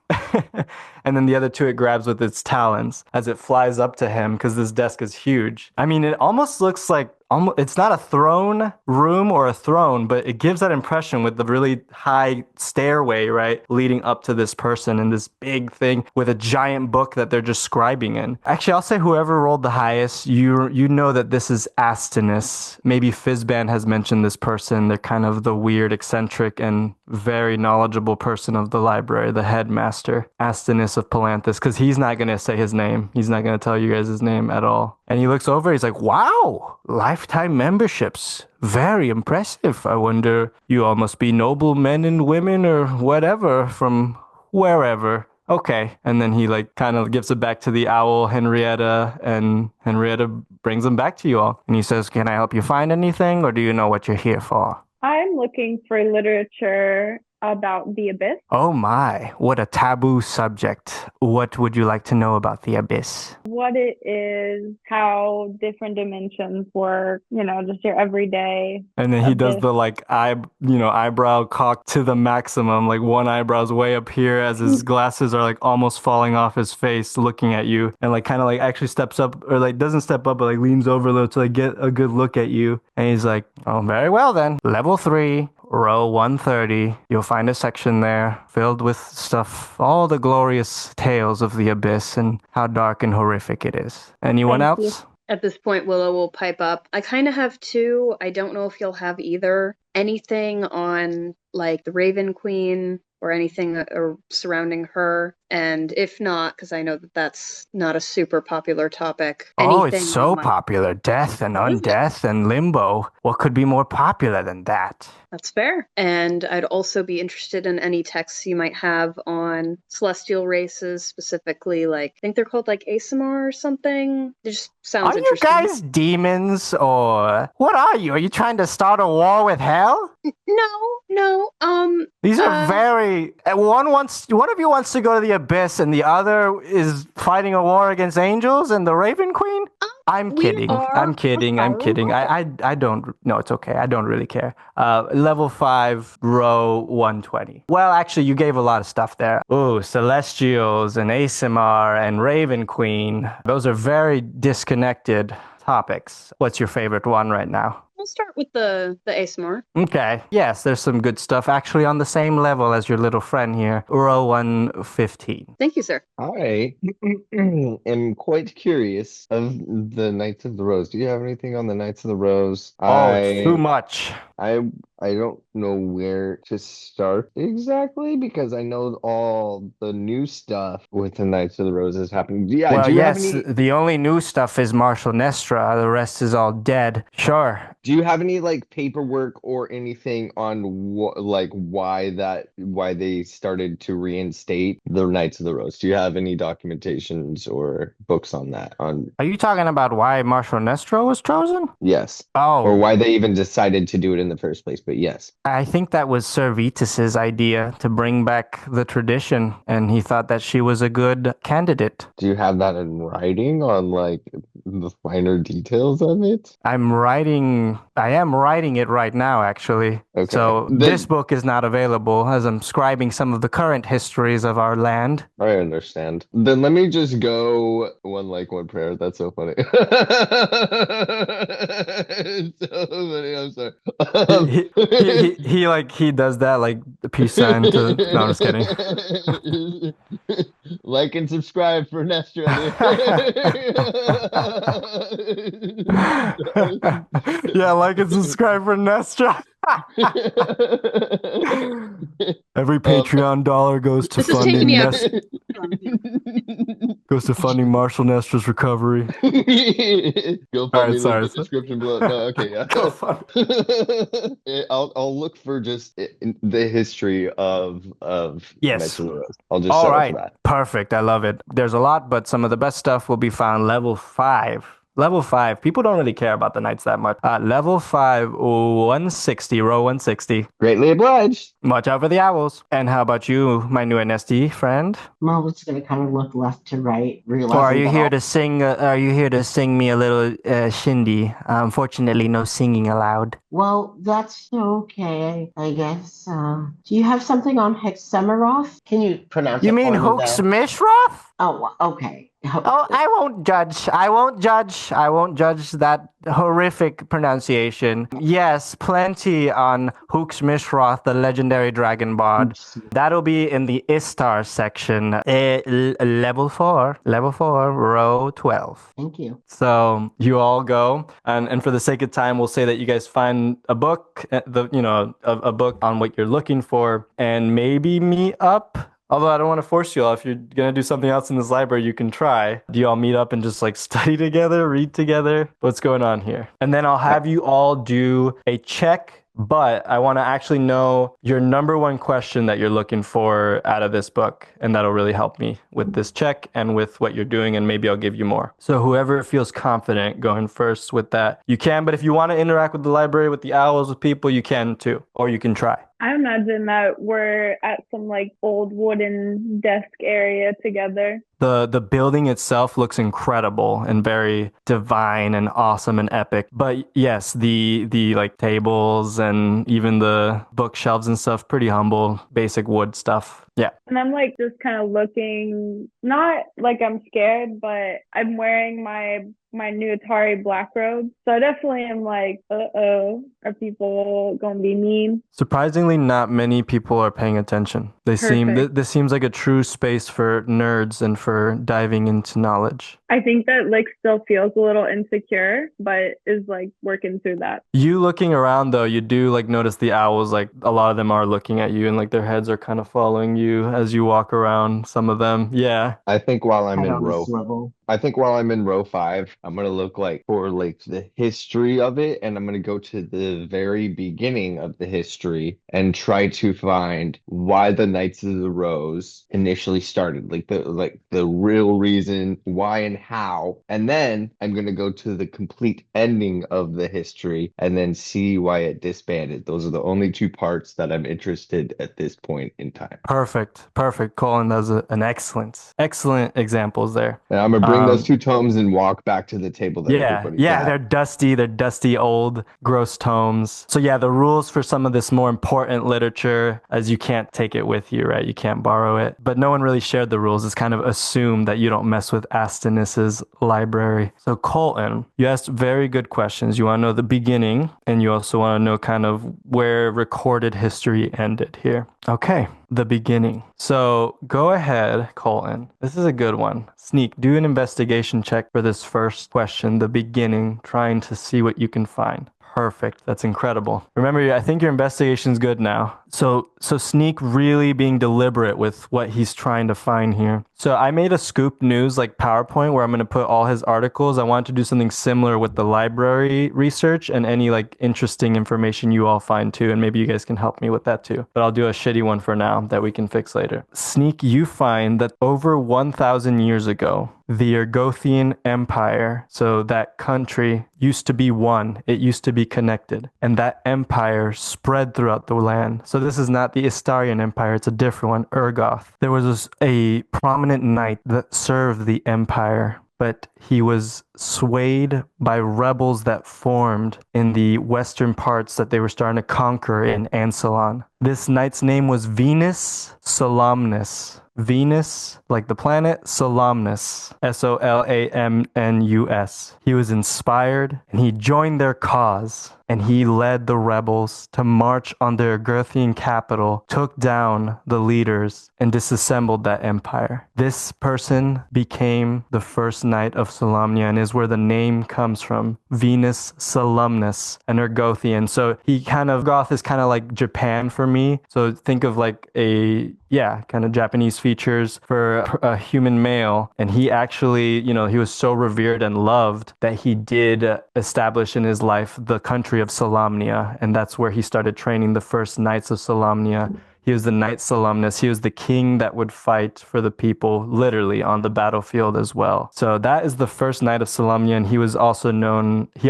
And then the other 2 it grabs with its talons as it flies up to him because this desk is huge. I mean, it almost looks like it's not a throne room or a throne, but it gives that impression with the really high stairway, right, leading up to this person and this big thing with a giant book that they're just scribing in. Actually, I'll say whoever rolled the highest, you know that this is Astinus. Maybe Fizban has mentioned this person. They're kind of the weird, eccentric, and very knowledgeable person of the library, the headmaster, Astinus of Palanthus, because he's not going to say his name. He's not going to tell you guys his name at all. And he looks over, he's like, wow, lifetime memberships. Very impressive. I wonder, you all must be noble men and women or whatever from wherever. Okay. And then he like kind of gives it back to the owl, Henrietta, and Henrietta brings him back to you all. And he says, can I help you find anything, or do you know what you're here for? I'm looking for literature about the abyss. Oh my, what a taboo subject. What would you like to know about the abyss? What it is, how different dimensions work, just your everyday. And then he does abyss. the like eyebrow cock to the maximum, like one eyebrow's way up here as his glasses are like almost falling off his face, looking at you, and like kind of like actually steps up, or like doesn't step up, but like leans over a little to like get a good look at you. And he's like, oh, very well then. Level 3. Row 130, you'll find a section there filled with stuff, all the glorious tales of the abyss and how dark and horrific it is. Anyone Thank else? you. At this point, Willow will pipe up. I kind of have two. I don't know if you'll have either. Anything on like the Raven Queen or anything surrounding her. And if not, because I know that that's not a super popular topic. Oh, anything it's so on my- popular. Death and Is it? undeath and limbo. What could be more popular than that? That's fair. And I'd also be interested in any texts you might have on celestial races, specifically, like, I think they're called like Asimar or something. It just sounds Are you interesting. guys demons, or what are you? Are you trying to start a war with hell? No. These are very. One of you wants to go to the abyss, and the other is fighting a war against angels and the Raven Queen. I'm we kidding. are I'm kidding. I'm kidding. I don't. No, it's okay. I don't really care. Level 5, row 120. Well, actually, you gave a lot of stuff there. Oh, Celestials and Asimar and Raven Queen. Those are very disconnected topics. What's your favorite one right now? We'll start with the Asimar. Okay. Yes, there's some good stuff actually on the same level as your little friend here. Row 115. Thank you, sir. I am quite curious of the Knights of the Rose. Do you have anything on the Knights of the Rose? Oh, it's too much. I don't know where to start exactly because I know all the new stuff with the Knights of the Rose is happening. Yeah, Well, do you have yes, any? the only new stuff is Marshal Nestra. The rest is all dead. Sure. Do you have any like paperwork or anything on why they started to reinstate the Knights of the Rose? Do you have any documentations or books on that? Are you talking about why Marshal Nestra was chosen? Yes. Oh. Or why they even decided to do it in the first place, but yes. I think that was Sir Vitus's idea to bring back the tradition, and he thought that she was a good candidate. Do you have that in writing on like the finer details of it? I am writing it right now, actually. Okay. So this book is not available as I'm scribing some of the current histories of our land. I understand. Then let me just go one prayer. That's so funny. It's so funny. I'm sorry. He does that like the peace sign to. No, I'm just kidding. Like and subscribe for Nestra. Yeah, like and subscribe for Nestra. Every Patreon dollar goes to This is taking me out. goes to funding Marshal Nestra's recovery. Go All right, find me sorry. the description below. No, okay, yeah. Go fund. I'll look for just the history of Yes. Knights of the Rose. I'll just All start right. with that. Perfect. I love it. There's a lot, but some of the best stuff will be found level 5. Level 5. People don't really care about the knights that much. Level 5, 160, row 160. Greatly obliged. Watch out for the owls. And how about you, my new NSD friend? Melvin's gonna kind of look left to right, realizing Or are you that here to sing? Are you here to sing me a little shindy? Unfortunately, no singing allowed. Well, that's okay, I guess. Do you have something on Hexemeroth? Can you pronounce You it mean for me, Hooks though? Mishroth? Oh, okay. Oh, I won't judge. I won't judge. I won't judge that horrific pronunciation. Yes, plenty on Hooks Mishroth, the legendary dragon bard. That'll be in the Istar section. Level 4. Level 4, row 12. Thank you. So you all go, and for the sake of time, we'll say that you guys find a book, a book on what you're looking for, and maybe meet up. Although I don't want to force you all. If you're gonna do something else in this library, you can try. Do you all meet up and just like study together, read together? What's going on here? And then I'll have you all do a check. But I want to actually know your number one question that you're looking for out of this book. And that'll really help me with this check and with what you're doing. And maybe I'll give you more. So whoever feels confident going first with that, you can. But if you want to interact with the library, with the owls, with people, you can too. Or you can try. I imagine that we're at some like old wooden desk area together. The building itself looks incredible and very divine and awesome and epic. But yes, the like tables and even the bookshelves and stuff, pretty humble, basic wood stuff. Yeah. And I'm like just kind of looking, not like I'm scared, but I'm wearing my new Atari black robe. So I definitely am like, are people gonna be mean? Surprisingly, not many people are paying attention. This seems like a true space for nerds and for diving into knowledge. I think that Lyx still feels a little insecure, but is like working through that. You looking around though, you do like notice the owls, like a lot of them are looking at you and like their heads are kind of following you as you walk around, some of them. Yeah. I think while I'm in row 5, I'm gonna look like for like the history of it, and I'm gonna go to the very beginning of the history and try to find why the Knights of the Rose initially started, like the real reason why and how. And then I'm gonna go to the complete ending of the history and then see why it disbanded. Those are the only 2 parts that I'm interested at this point in time. Perfect. Colin does an excellent examples there. And I'm gonna bring those 2 tomes and walk back to the table that everybody's at. They're dusty old gross tomes. So yeah, the rules for some of this more important literature, as you can't take it with you, right? You can't borrow it. But no one really shared the rules. It's kind of assumed that you don't mess with Astonis's library. So Colton, you asked very good questions. You want to know the beginning, and you also want to know kind of where recorded history ended here. Okay, the beginning. So go ahead, Colton. This is a good one. Sneak, do an investigation check for this first question, the beginning, trying to see what you can find. Perfect. That's incredible. Remember, I think your investigation's good now. So Sneak really being deliberate with what he's trying to find here. So I made a Scoop News like PowerPoint where I'm going to put all his articles. I wanted to do something similar with the library research and any like interesting information you all find too. And maybe you guys can help me with that too. But I'll do a shitty one for now that we can fix later. Sneak, you find that over 1,000 years ago, the Ergothian Empire, so that country used to be one. It used to be connected. And that empire spread throughout the land. So this is not the Istarian Empire. It's a different one, Ergoth. There was a prominent knight that served the empire, but he was swayed by rebels that formed in the western parts that they were starting to conquer in Ansalon. This knight's name was Venus Solamnus. Venus, like the planet, Solamnus, Solamnus. He was inspired and he joined their cause, and he led the rebels to march on the Ergothian capital, took down the leaders, and disassembled that empire. This person became the first knight of Solamnia and is where the name comes from, Venus Solamnus, an Ergothian. So Goth is kind of like Japan for me. So think of like kind of Japanese features for a human male. And he actually, he was so revered and loved that he did establish in his life the country of Solamnia. And that's where he started training the first knights of Solamnia. He was the Knight Solamnus. He was the king that would fight for the people, literally, on the battlefield as well. So that is the first Knight of Solamnia, and he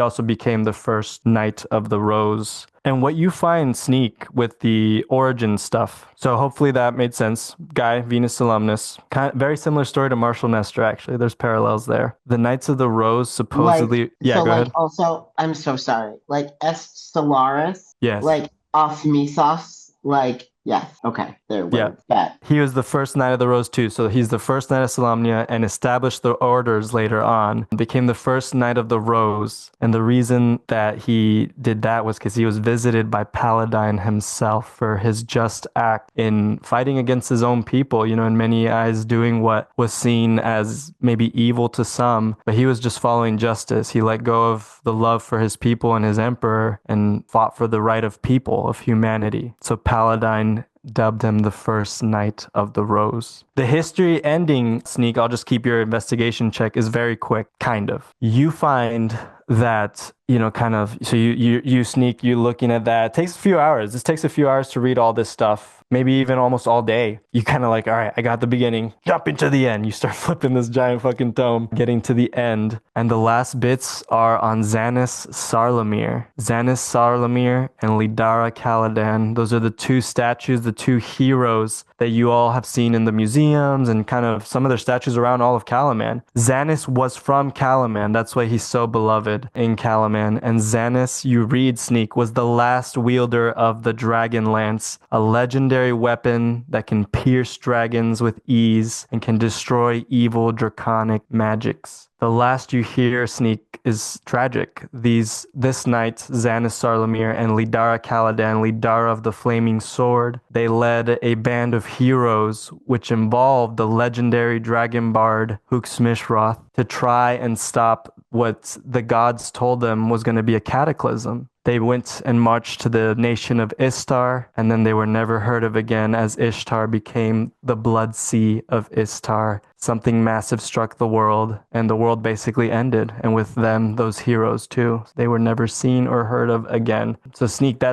also became the first Knight of the Rose. And what you find, Sneak, with the origin stuff, so hopefully that made sense. Guy, Venus Solamnus, very similar story to Marshall Nestor, actually. There's parallels there. The Knights of the Rose supposedly... go ahead. Also, I'm so sorry. Like, Solaris? Yes. Like, off Mythos? Like Yes. Okay. There Yeah. were that. He was the first Knight of the Rose too. So he's the first Knight of Solamnia and established the orders later on. Became the first Knight of the Rose. And the reason that he did that was because he was visited by Paladine himself for his just act in fighting against his own people, you know, in many eyes doing what was seen as maybe evil to some, but he was just following justice. He let go of the love for his people and his emperor and fought for the right of people, of humanity. So Paladine dubbed him the first Knight of the Rose. The history ending, Sneak, I'll just keep your investigation check, is very quick, kind of. You find that, you know, kind of, so you Sneak, you looking at that. It takes a few hours. This takes a few hours to read all this stuff, maybe even almost all day. You kind of like, all right, I got the beginning, jump into the end. You start flipping this giant fucking tome, getting to the end. And the last bits are on Xanis Sarlamir. Xanis Sarlamir and Lidara Caladan. Those are the two statues, the two heroes that you all have seen in the museums and kind of some of their statues around all of Calaman. Xanis was from Calaman. That's why he's so beloved in Calaman. And Xanis, you read, Sneak, was the last wielder of the Dragon Lance, a legendary weapon that can pierce dragons with ease and can destroy evil draconic magics. The last you hear, Sneak, is tragic. This night, Xanis Sarlamir and Lidara Caladan, Lidara of the Flaming Sword, they led a band of heroes which involved the legendary dragon bard Hooksmishroth to try and stop what the gods told them was going to be a cataclysm. They went and marched to the nation of Istar, and then they were never heard of again as Ishtar became the Blood Sea of Istar. Something massive struck the world, and the world basically ended, and with them, those heroes too. They were never seen or heard of again. So Sneak,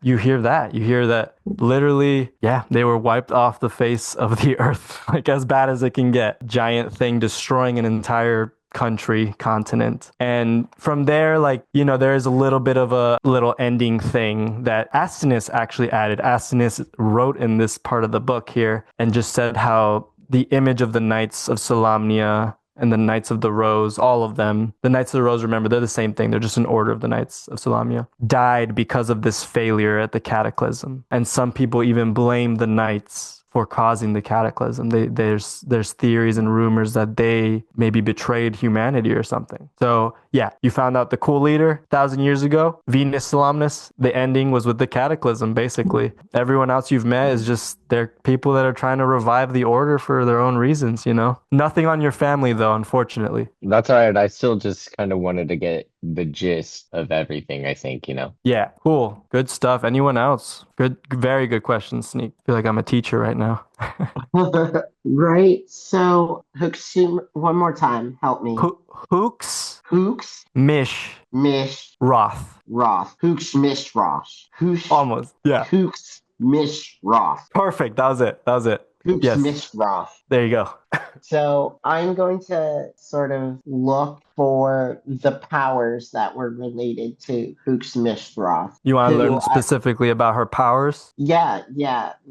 you hear that literally, yeah, they were wiped off the face of the earth, like as bad as it can get. Giant thing destroying an entire continent. And from there, like, you know, there is a little bit of a little ending thing that Astynis actually added. Astynis wrote in this part of the book here and just said how the image of the Knights of Solamnia and the Knights of the Rose, all of them, the Knights of the Rose, remember, they're the same thing. They're just an order of the Knights of Solamnia, died because of this failure at the cataclysm. And some people even blame the Knights for causing the cataclysm. There's theories and rumors that they maybe betrayed humanity or something. So yeah, you found out the cool leader 1,000 years ago, Venus Solamnus. The ending was with the cataclysm, basically. Everyone else you've met is just, they're people that are trying to revive the order for their own reasons, you know? Nothing on your family though, unfortunately. That's all right. I still just kind of wanted to get the gist of everything, I think, you know? Yeah, cool. Good stuff. Anyone else? Good, very good question, Sneak. I feel like I'm a teacher right now. Right. So, one more time. Help me. Hooks. Mish. Roth. Hooksmishroth. Almost. Yeah. Hooksmishroth. Perfect. That was it. Hooksmishroth. There you go. So I'm going to sort of look for the powers that were related to Hooksmishroth. You want to learn specifically about her powers? Yeah,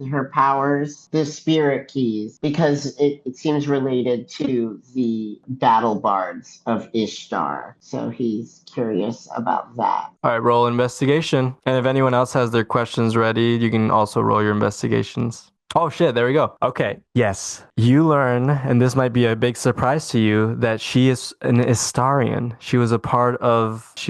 her powers, the spirit keys, because it seems related to the battle bards of Ishtar. So he's curious about that. All right, roll investigation. And if anyone else has their questions ready, you can also roll your investigations. Oh shit, there we go. Okay. Yes. You learn, and this might be a big surprise to you, that she is an Istarian. She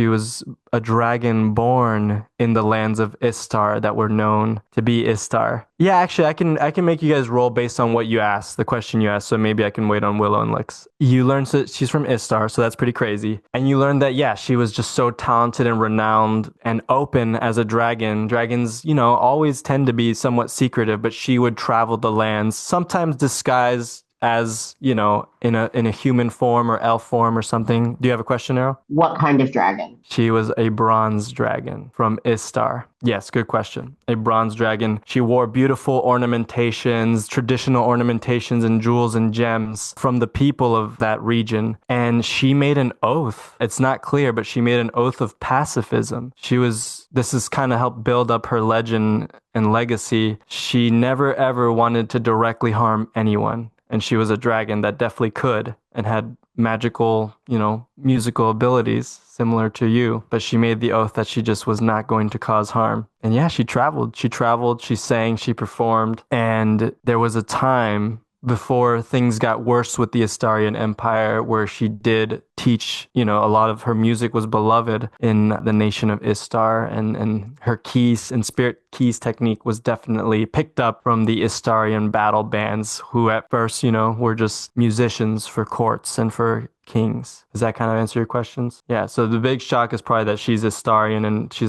was a dragon born in the lands of Istar that were known to be Istar. Yeah, actually, I can make you guys roll based on what you asked, the question you asked, so maybe I can wait on Willow and Lyx. You learned that she's from Istar, so that's pretty crazy. And you learned that, yeah, she was just so talented and renowned and open as a dragon. Dragons, you know, always tend to be somewhat secretive, but she would travel the lands, sometimes disguised as, you know, in a human form or elf form or something. Do you have a question, Errol? What kind of dragon? She was a bronze dragon from Istar. Yes, good question. A bronze dragon. She wore beautiful ornamentations, traditional ornamentations and jewels and gems from the people of that region. And she made an oath. It's not clear, but she made an oath of pacifism. This has kind of helped build up her legend and legacy. She never ever wanted to directly harm anyone. And she was a dragon that definitely could and had magical, musical abilities similar to you, but she made the oath that she just was not going to cause harm. And yeah, she traveled. She sang, she performed, and there was a time before things got worse with the Astarian Empire, where she did teach, a lot of her music was beloved in the nation of Istar, and her keys and spirit keys technique was definitely picked up from the Istarian battle bands, who at first, were just musicians for courts and for kings. Does that kind of answer your questions? Yeah, so the big shock is probably that she's Istarian and she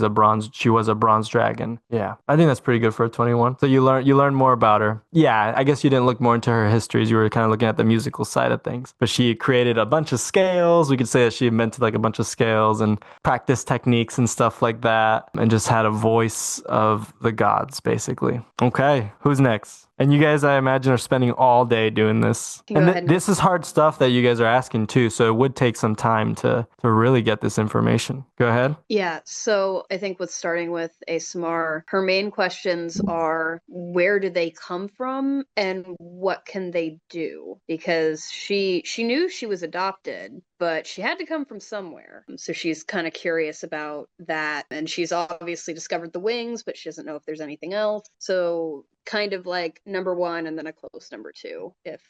was a bronze dragon. Yeah, I think that's pretty good for a 21. So you learn more about her. Yeah, I guess you didn't look more into her histories. You were kind of looking at the musical side of things. But she created a bunch of scales. We could say that she invented like a bunch of scales and practice techniques and stuff like that, and just had a voice of the gods, basically. Okay, who's next? And you guys, I imagine, are spending all day doing this. And this is hard stuff that you guys are asking too, so it would take some time to really get this information. Go ahead. Yeah, so I think with starting with ASMR, her main questions are, where do they come from and what can they do? Because she knew she was adopted, but she had to come from somewhere. So she's kind of curious about that. And she's obviously discovered the wings, but she doesn't know if there's anything else. So kind of like number one and then a close number two, if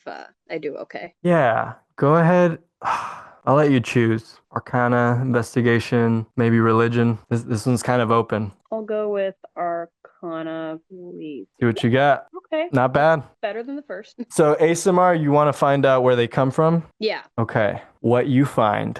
I do okay. Yeah, go ahead. I'll let you choose. Arcana, investigation, maybe religion. This one's kind of open. I'll go with Arcana, please. See what you got. Okay. Not bad. Better than the first. So ASMR, you want to find out where they come from? Yeah. Okay. What you find,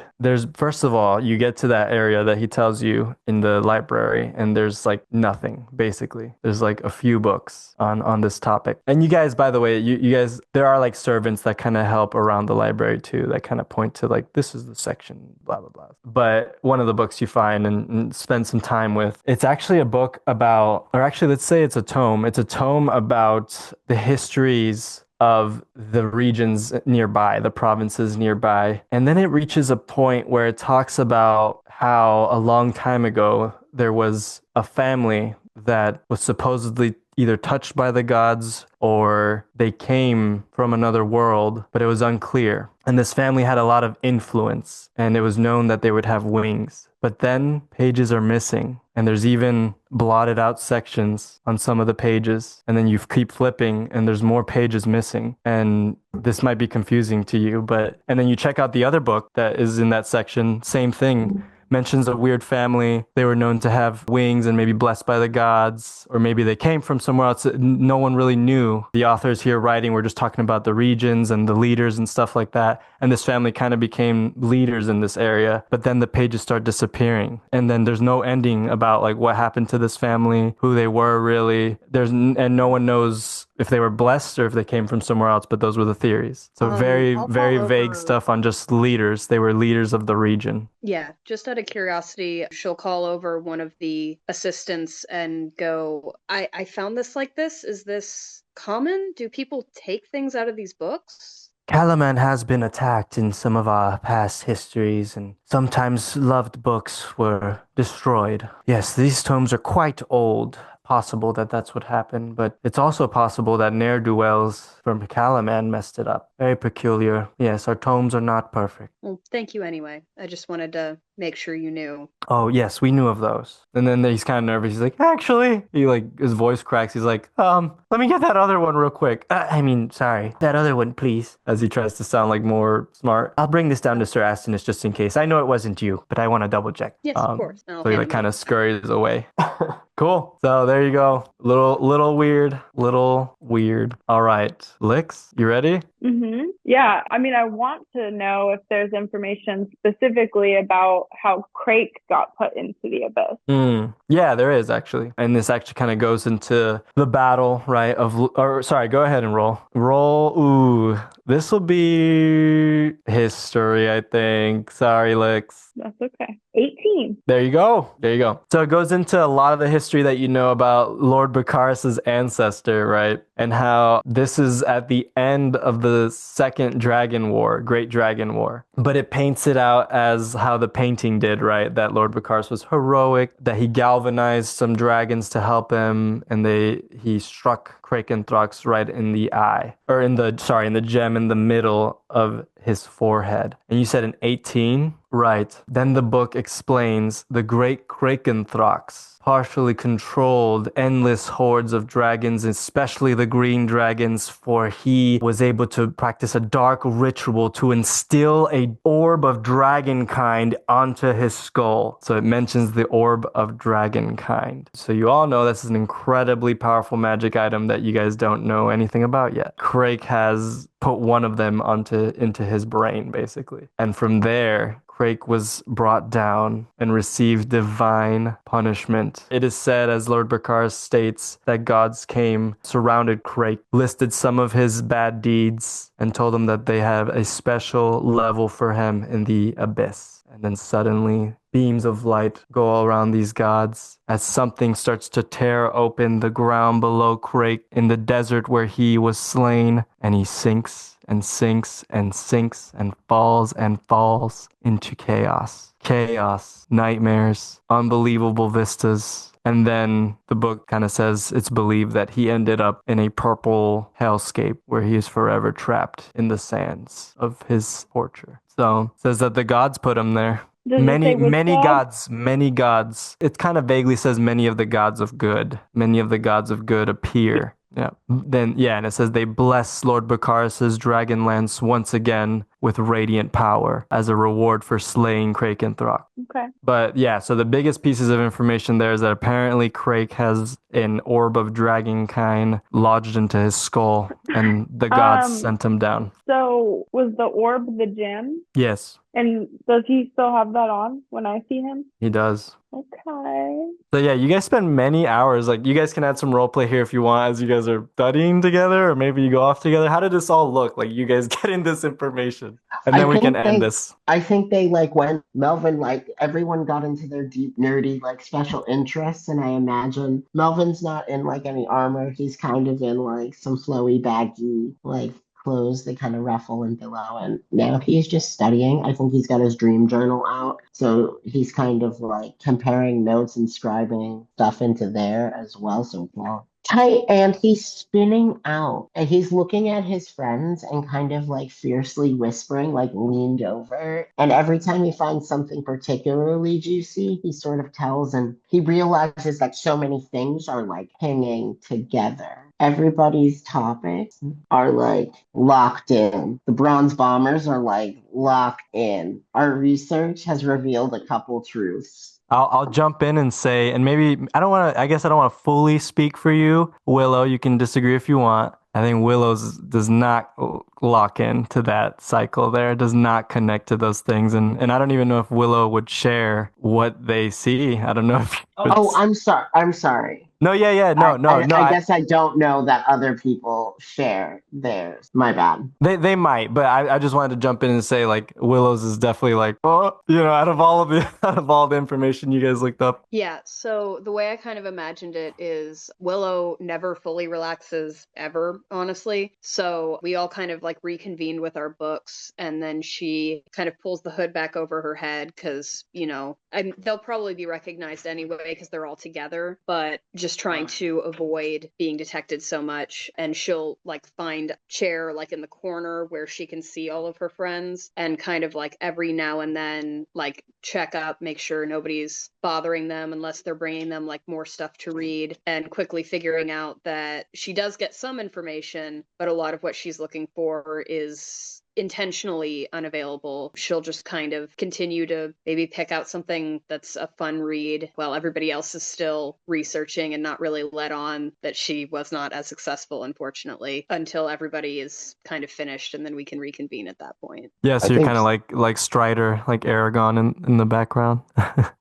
first of all, you get to that area that he tells you in the library, and there's like nothing, basically. There's like a few books on this topic. And you guys, by the way, you guys, there are like servants that kind of help around the library too, that kind of point to like, this is the section, blah, blah, blah. But one of the books you find and spend some time with, it's actually a book about, or actually, let's say it's a tome. It's a tome about the histories of the regions nearby, the provinces nearby. And then it reaches a point where it talks about how a long time ago there was a family that was supposedly either touched by the gods or they came from another world, but it was unclear. And this family had a lot of influence, and it was known that they would have wings. But then pages are missing, and there's even blotted out sections on some of the pages. And then you keep flipping, and there's more pages missing. And this might be confusing to you, and then you check out the other book that is in that section, same thing. Mentions a weird family. They were known to have wings and maybe blessed by the gods, or maybe they came from somewhere else. No one really knew. The authors here writing were just talking about the regions and the leaders and stuff like that. And this family kind of became leaders in this area. But then the pages start disappearing. And then there's no ending about like what happened to this family, who they were really. And no one knows if they were blessed or if they came from somewhere else, but those were the theories. So very vague stuff on just leaders. They were leaders of the region. Yeah, just out of curiosity, she'll call over one of the assistants and go, I found this like this. Is this common? Do people take things out of these books? Calaman has been attacked in some of our past histories, and sometimes loved books were destroyed. Yes, these tomes are quite old. Possible that that's what happened, but it's also possible that ne'er-do-wells from Calaman messed it up. Very peculiar. Yes, our tomes are not perfect. Well, thank you anyway. I just wanted to make sure you knew. Oh, yes, we knew of those. And then he's kind of nervous. He's like, actually, his voice cracks. He's like, let me get that other one real quick. Sorry, that other one, please. As he tries to sound like more smart. I'll bring this down to Sir Astinus just in case. I know it wasn't you, but I want to double check. Yes, of course. So he kind of scurries away. Cool. So there you go. Little weird. All right. Lyx, you ready? Mm-hmm. Yeah. I mean, I want to know if there's information specifically about how Crake got put into the abyss. Yeah, there is actually. And this actually kind of goes into the battle, right? Sorry, go ahead and roll. Ooh, this will be history, I think. Sorry, Lyx. That's okay. 18. There you go. So it goes into a lot of the history that you know about Lord Bakaris's ancestor, right? And how this is at the end of the Second Dragon War, Great Dragon War. But it paints it out as how the painting did, right? That Lord Bakaris was heroic, that he galvanized some dragons to help him, and he struck Krakenthrax right in the eye, or in the gem in the middle of his forehead. And you said an 18? Right. Then the book explains the great Krakenthrax partially controlled endless hordes of dragons, especially the green dragons, for he was able to practice a dark ritual to instill a orb of dragonkind onto his skull. So it mentions the orb of dragonkind. So you all know this is an incredibly powerful magic item that you guys don't know anything about yet. Crake has put one of them into his brain, basically. And from there, Crake was brought down and received divine punishment. It is said, as Lord Bakar states, that gods came, surrounded Crake, listed some of his bad deeds, and told him that they have a special level for him in the abyss. And then suddenly, beams of light go all around these gods as something starts to tear open the ground below Crake in the desert where he was slain, and he sinks and sinks and sinks and falls into chaos. Chaos, nightmares, unbelievable vistas. And then the book kind of says it's believed that he ended up in a purple hellscape where he is forever trapped in the sands of his torture. So it says that the gods put him there. Does it say which god? Many gods. It kind of vaguely says many of the gods of good. Many of the gods of good appear. Yeah. Then, yeah, and it says they bless Lord Bacaris's dragon lance once again with radiant power as a reward for slaying Crake and Throck. Okay. But yeah, so the biggest pieces of information there is that apparently Crake has an orb of dragonkind lodged into his skull, and the gods sent him down. So was the orb the gem? Yes, And does he still have that on when I see him? he does. Okay. So yeah, you guys spend many hours. Like, you guys can add some role play here if you want, as you guys are studying together, or maybe you go off together. How did this all look? Like, you guys getting this information, and then we can end this. I think they like when Melvin, like everyone got into their deep nerdy like special interests, and I imagine Melvin's not in like any armor. He's kind of in like some flowy baggy like clothes that kind of ruffle and billow, and now he's just studying. I think he's got his dream journal out, so he's kind of like comparing notes and scribing stuff into there as well. So far tight, and he's spinning out, and he's looking at his friends and kind of like fiercely whispering, like leaned over, and every time he finds something particularly juicy, he sort of tells, and he realizes that so many things are like hanging together. Everybody's topics are like locked in. The bronze bombers are like locked in. Our research has revealed a couple truths. I'll jump in and say, and maybe I guess I don't want to fully speak for you, Willow. You can disagree if you want. I think Willow's does not lock in to that cycle there, does not connect to those things. And I don't even know if Willow would share what they see. I don't know if I'm sorry. I'm sorry. No, yeah. No. I guess I don't know that other people share theirs. My bad. They might, but I just wanted to jump in and say, like, Willow's is definitely like, out of all the information you guys looked up. Yeah, so the way I kind of imagined it is Willow never fully relaxes ever, honestly. So we all kind of like reconvened with our books, and then she kind of pulls the hood back over her head because, they'll probably be recognized anyway because they're all together, but just trying to avoid being detected so much. And she'll like find a chair like in the corner where she can see all of her friends, and kind of like every now and then like check up, make sure nobody's bothering them unless they're bringing them like more stuff to read, and quickly figuring out that she does get some information, but a lot of what she's looking for is intentionally unavailable. She'll just kind of continue to maybe pick out something that's a fun read while everybody else is still researching, and not really let on that she was not as successful, unfortunately, until everybody is kind of finished, and then we can reconvene at that point. Yeah, so you're kind of like Strider, like Aragon in the background.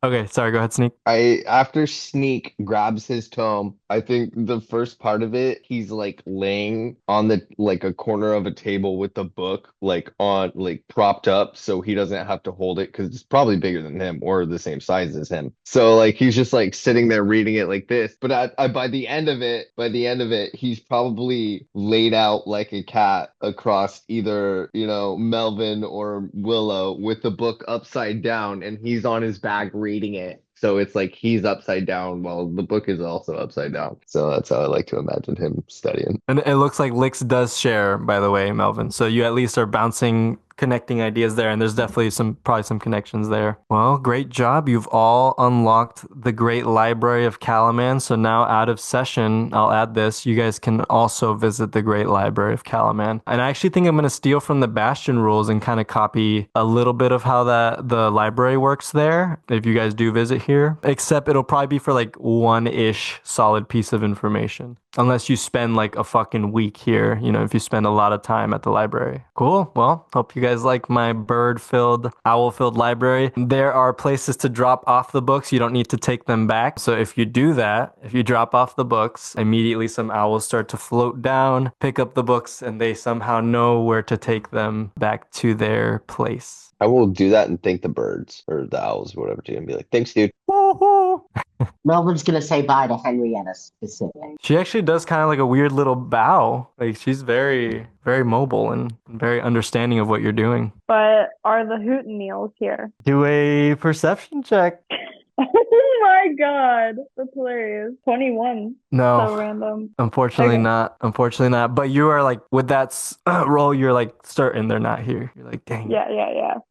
Okay, sorry, go ahead, Sneak. After Sneak grabs his tome, I think the first part of it, he's like laying on the like a corner of a table with the book like on like propped up, so he doesn't have to hold it because it's probably bigger than him or the same size as him. So like he's just like sitting there reading it like this. But by the end of it, he's probably laid out like a cat across either Melvin or Willow with the book upside down, and he's on his back reading it. So it's like he's upside down while the book is also upside down. So that's how I like to imagine him studying. And it looks like Lyx does share, by the way, Melvin. So you at least are bouncing, connecting ideas there, and there's definitely probably some connections there. Well, great job. You've all unlocked the Great Library of Calaman. So now out of session, I'll add this. You guys can also visit the Great Library of Calaman. And I actually think I'm going to steal from the Bastion rules and kind of copy a little bit of how the library works there, if you guys do visit here. Except it'll probably be for like one-ish solid piece of information. Unless you spend like a fucking week here, if you spend a lot of time at the library. Cool. Well, hope you guys like my bird-filled, owl-filled library. There are places to drop off the books. You don't need to take them back. So if you do that, if you drop off the books, immediately some owls start to float down, pick up the books, and they somehow know where to take them back to their place. I will do that and thank the birds or the owls or whatever, too, and be like, thanks, dude. Woohoo! Melvin's gonna say bye to Henrietta specifically. She actually does kind of like a weird little bow. Like she's very, very mobile and very understanding of what you're doing. But are the hootennials here? Do a perception check. Oh my god, that's hilarious. 21. No. So random. Unfortunately Okay. not. Unfortunately not. But you are like, with that roll, you're like certain they're not here. You're like, dang. Yeah.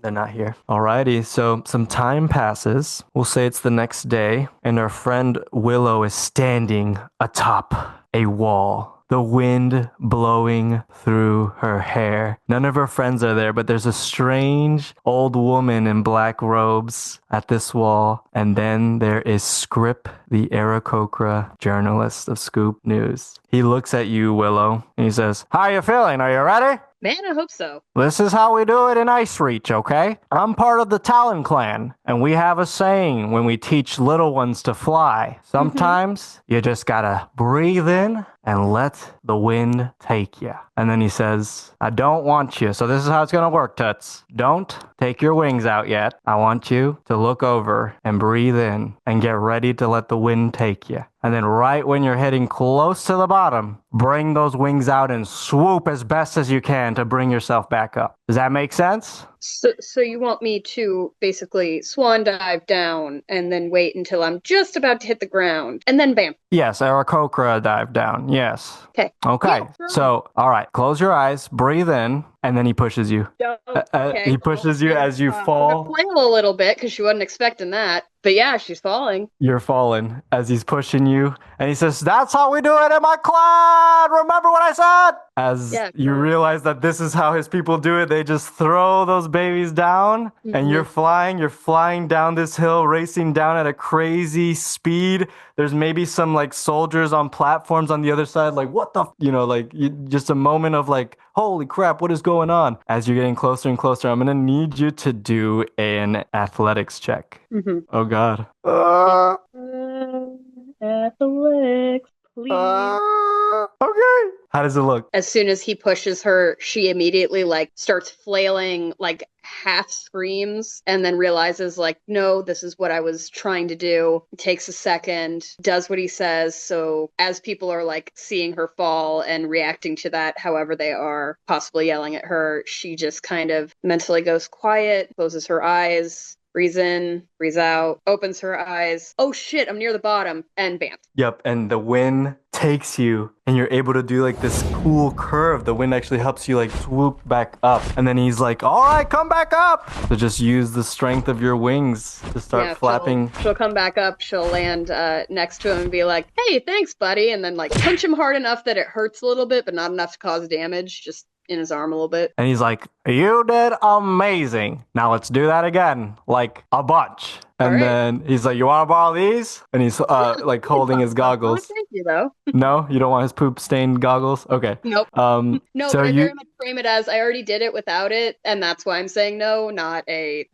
They're not here. Alrighty. So some time passes. We'll say it's the next day, and our friend Willow is standing atop a wall. The wind blowing through her hair. None of her friends are there, but there's a strange old woman in black robes at this wall. And then there is Scrip, the Aarakocra journalist of Scoop News. He looks at you, Willow, and he says, "How you feeling? Are you ready? Man, I hope so. This is how we do it in Ice Reach, okay? I'm part of the Talon clan, and we have a saying when we teach little ones to fly. Sometimes you just gotta breathe in and let the wind take you." And then he says, "I don't want you. So this is how it's gonna work, Tuts. Don't take your wings out yet. I want you to look over and breathe in and get ready to let the wind take you. And then right when you're heading close to the bottom, bring those wings out and swoop as best as you can to bring yourself back up. Does that make sense?" So you want me to basically swan dive down and then wait until I'm just about to hit the ground and then bam. Yes, Aarakocra dive down. Yes. Okay. Okay. Yeah, sure. So, all right. Close your eyes, breathe in, and then he pushes you. Okay, He pushes you as you I'm fall. gonna flail a little bit because she wasn't expecting that. But yeah, she's falling. You're falling as he's pushing you. And he says, "That's how we do it in my clan. Remember what I said?" As you realize that this is how his people do it, they just throw those babies down and you're flying down this hill, racing down at a crazy speed. There's maybe some like soldiers on platforms on the other side, like, what the, just a moment of like, holy crap, what is going on? As you're getting closer and closer, I'm going to need you to do an athletics check. Oh, God. Athletics, please. Okay. How does it look? As soon as he pushes her, she immediately starts flailing, half screams, and then realizes no, this is what I was trying to do. Takes a second, does what he says. So as people are seeing her fall and reacting to that, however they are, possibly yelling at her, she just kind of mentally goes quiet, closes her eyes, breathes in, breathes out, opens her eyes. Oh shit, I'm near the bottom, and bam. Yep, and the wind takes you, and you're able to do this cool curve. The wind actually helps you swoop back up. And then he's like, "All right, come back up." So just use the strength of your wings to start flapping. She'll come back up, she'll land next to him and be like, "Hey, thanks, buddy," and then punch him hard enough that it hurts a little bit, but not enough to cause damage, just in his arm a little bit. And he's like, "You did amazing. Now let's do that again, a bunch." And then he's like, "You want to borrow these?" And he's holding his goggles. Thank you, though. No, you don't want his poop stained goggles? Okay. Nope. No, so I very much frame it as I already did it without it, and that's why I'm saying no, not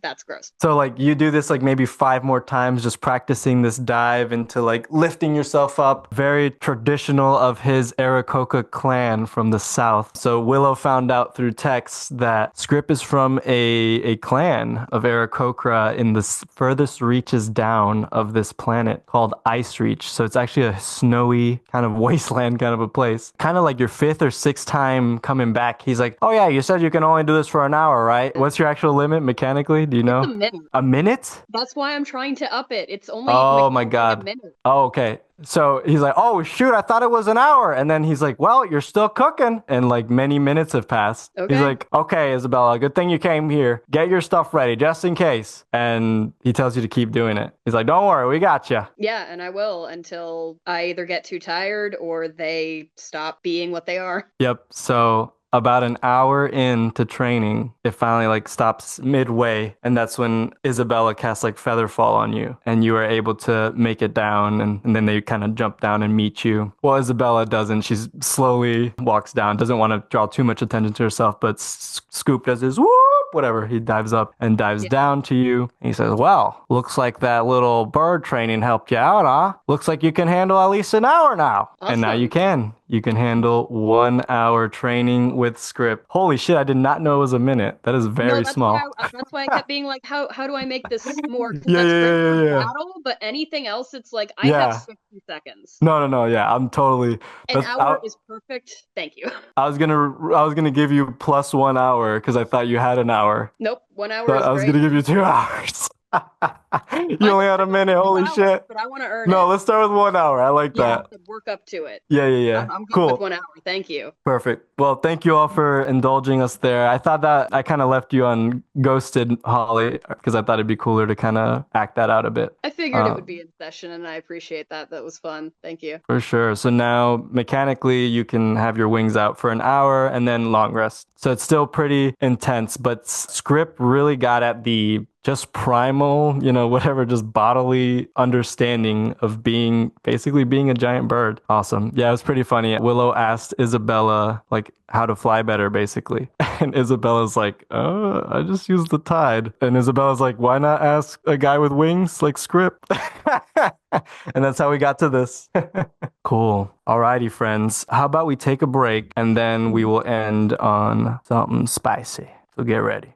that's gross. So you do this maybe 5 more times, just practicing this dive into lifting yourself up. Very traditional of his Aarakocra clan from the south. So Willow found out through text that Scrip is from a clan of Aarakocra in the furthest farthest reaches down of this planet called Ice Reach. So it's actually a snowy kind of wasteland kind of a place. Kind of like your fifth or sixth time coming back. He's like, oh yeah, you said you can only do this for an hour, right? What's your actual limit mechanically? Do you know? It's a minute. A minute? That's why I'm trying to up it. It's only Oh my mechanically a God. minute. Oh, okay. So he's like, oh shoot, I thought it was an hour. And then he's like, well, you're still cooking. And like many minutes have passed. Okay. He's like, okay, Isabella, good thing you came here. Get your stuff ready just in case. And he tells you to keep doing it. He's like, don't worry, we got you. Yeah, and I will until I either get too tired or they stop being what they are. Yep. So about an hour into training, it finally like stops midway, and that's when Isabella casts like Featherfall on you, and you are able to make it down, and then they kind of jump down and meet you. Well, Isabella doesn't. She slowly walks down, doesn't want to draw too much attention to herself, but Scoop does his whoop, whatever. He dives up and dives down to you. And he says, well, looks like that little bird training helped you out, huh? Looks like you can handle at least an hour now. Awesome. And now you can. You can handle 1 hour training with script. Holy shit, I did not know it was a minute. That is very small. That's why I kept being like, how do I make this more? Yeah. Battle, but anything else, it's like, I have 60 seconds. No. Yeah, I'm totally. An hour is perfect. Thank you. I was gonna give you plus 1 hour because I thought you had an hour. Nope, 1 hour So is I was great. gonna give you 2 hours. You only had a minute. Holy shit. But I want to earn it. No, let's start with 1 hour. I like that. Work up to it. Yeah. I'm good Cool. with 1 hour. Thank you. Perfect. Well, thank you all for indulging us there. I thought that I kind of left you on ghosted, Holly, because I thought it'd be cooler to kind of act that out a bit. I figured it would be in session, and I appreciate that. That was fun. Thank you. For sure. So now mechanically you can have your wings out for an hour and then long rest. So it's still pretty intense, but script really got at the just primal, whatever, just bodily understanding of basically being a giant bird. Awesome. Yeah, it was pretty funny. Willow asked Isabella, like, how to fly better, basically. And Isabella's like, I just used the tide. And Isabella's like, why not ask a guy with wings like Script? And that's how we got to this. Cool. Alrighty, friends. How about we take a break and then we will end on something spicy. So get ready.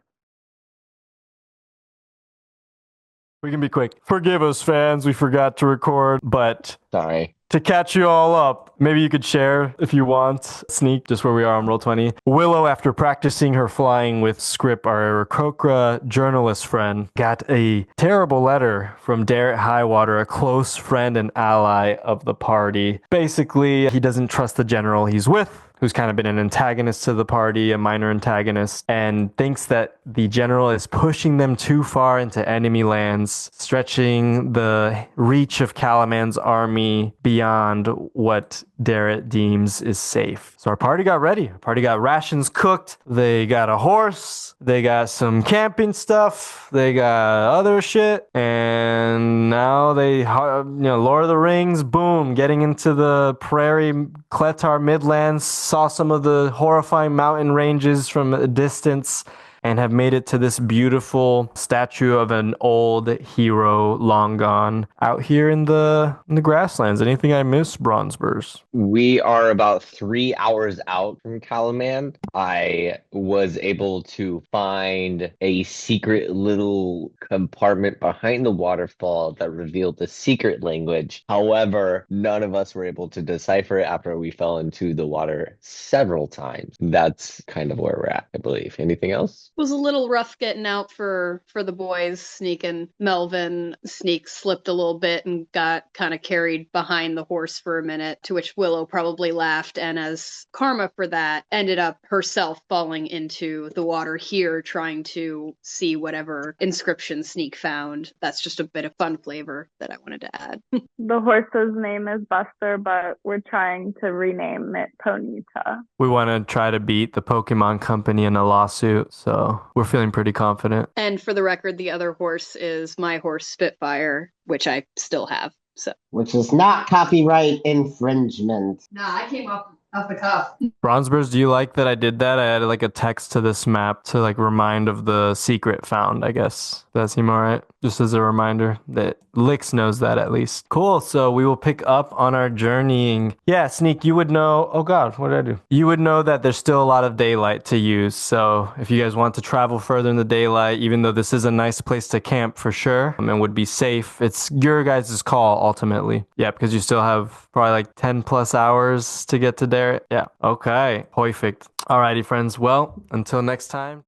We can be quick. Forgive us, fans. We forgot to record, but Sorry. to catch you all up, maybe you could share, if you want, sneak just where we are on Roll20. Willow, after practicing her flying with Scrip, our Kokra journalist friend, got a terrible letter from Darrett Highwater, a close friend and ally of the party. Basically, he doesn't trust the general he's with, who's kind of been an antagonist to the party, a minor antagonist, and thinks that the general is pushing them too far into enemy lands, stretching the reach of Calaman's army beyond what Darrett deems is safe. So our party got ready. Our party got rations cooked. They got a horse. They got some camping stuff. They got other shit. And now they, Lord of the Rings, boom, getting into the prairie, Kletar Midlands, saw some of the horrifying mountain ranges from a distance, and have made it to this beautiful statue of an old hero long gone out here in the grasslands. Anything I missed, Bronzeburs? We are about 3 hours out from Calaman. I was able to find a secret little compartment behind the waterfall that revealed the secret language. However, none of us were able to decipher it after we fell into the water several times. That's kind of where we're at, I believe. Anything else? It was a little rough getting out for the boys. Sneak and Melvin. Sneak slipped a little bit and got kind of carried behind the horse for a minute, to which Willow probably laughed, and as karma for that, ended up herself falling into the water here, trying to see whatever inscription Sneak found. That's just a bit of fun flavor that I wanted to add. The horse's name is Buster, but we're trying to rename it Ponyta. We want to try to beat the Pokemon Company in a lawsuit, so we're feeling pretty confident. And for the record, the other horse is my horse Spitfire, which I still have. So, which is not copyright infringement. Nah, I came off the cuff. Bronzeburs, do you like that I did that? I added like a text to this map to like remind of the secret found, I guess. Does that seem all right? Just as a reminder that Lyx knows that at least. Cool. So we will pick up on our journeying. Yeah, Sneak, you would know. Oh God, what did I do? You would know that there's still a lot of daylight to use. So if you guys want to travel further in the daylight, even though this is a nice place to camp for sure and would be safe, it's your guys' call ultimately. Yeah, because you still have probably like 10 plus hours to get to there. Yeah. Okay. Perfect. Alrighty, friends. Well, until next time.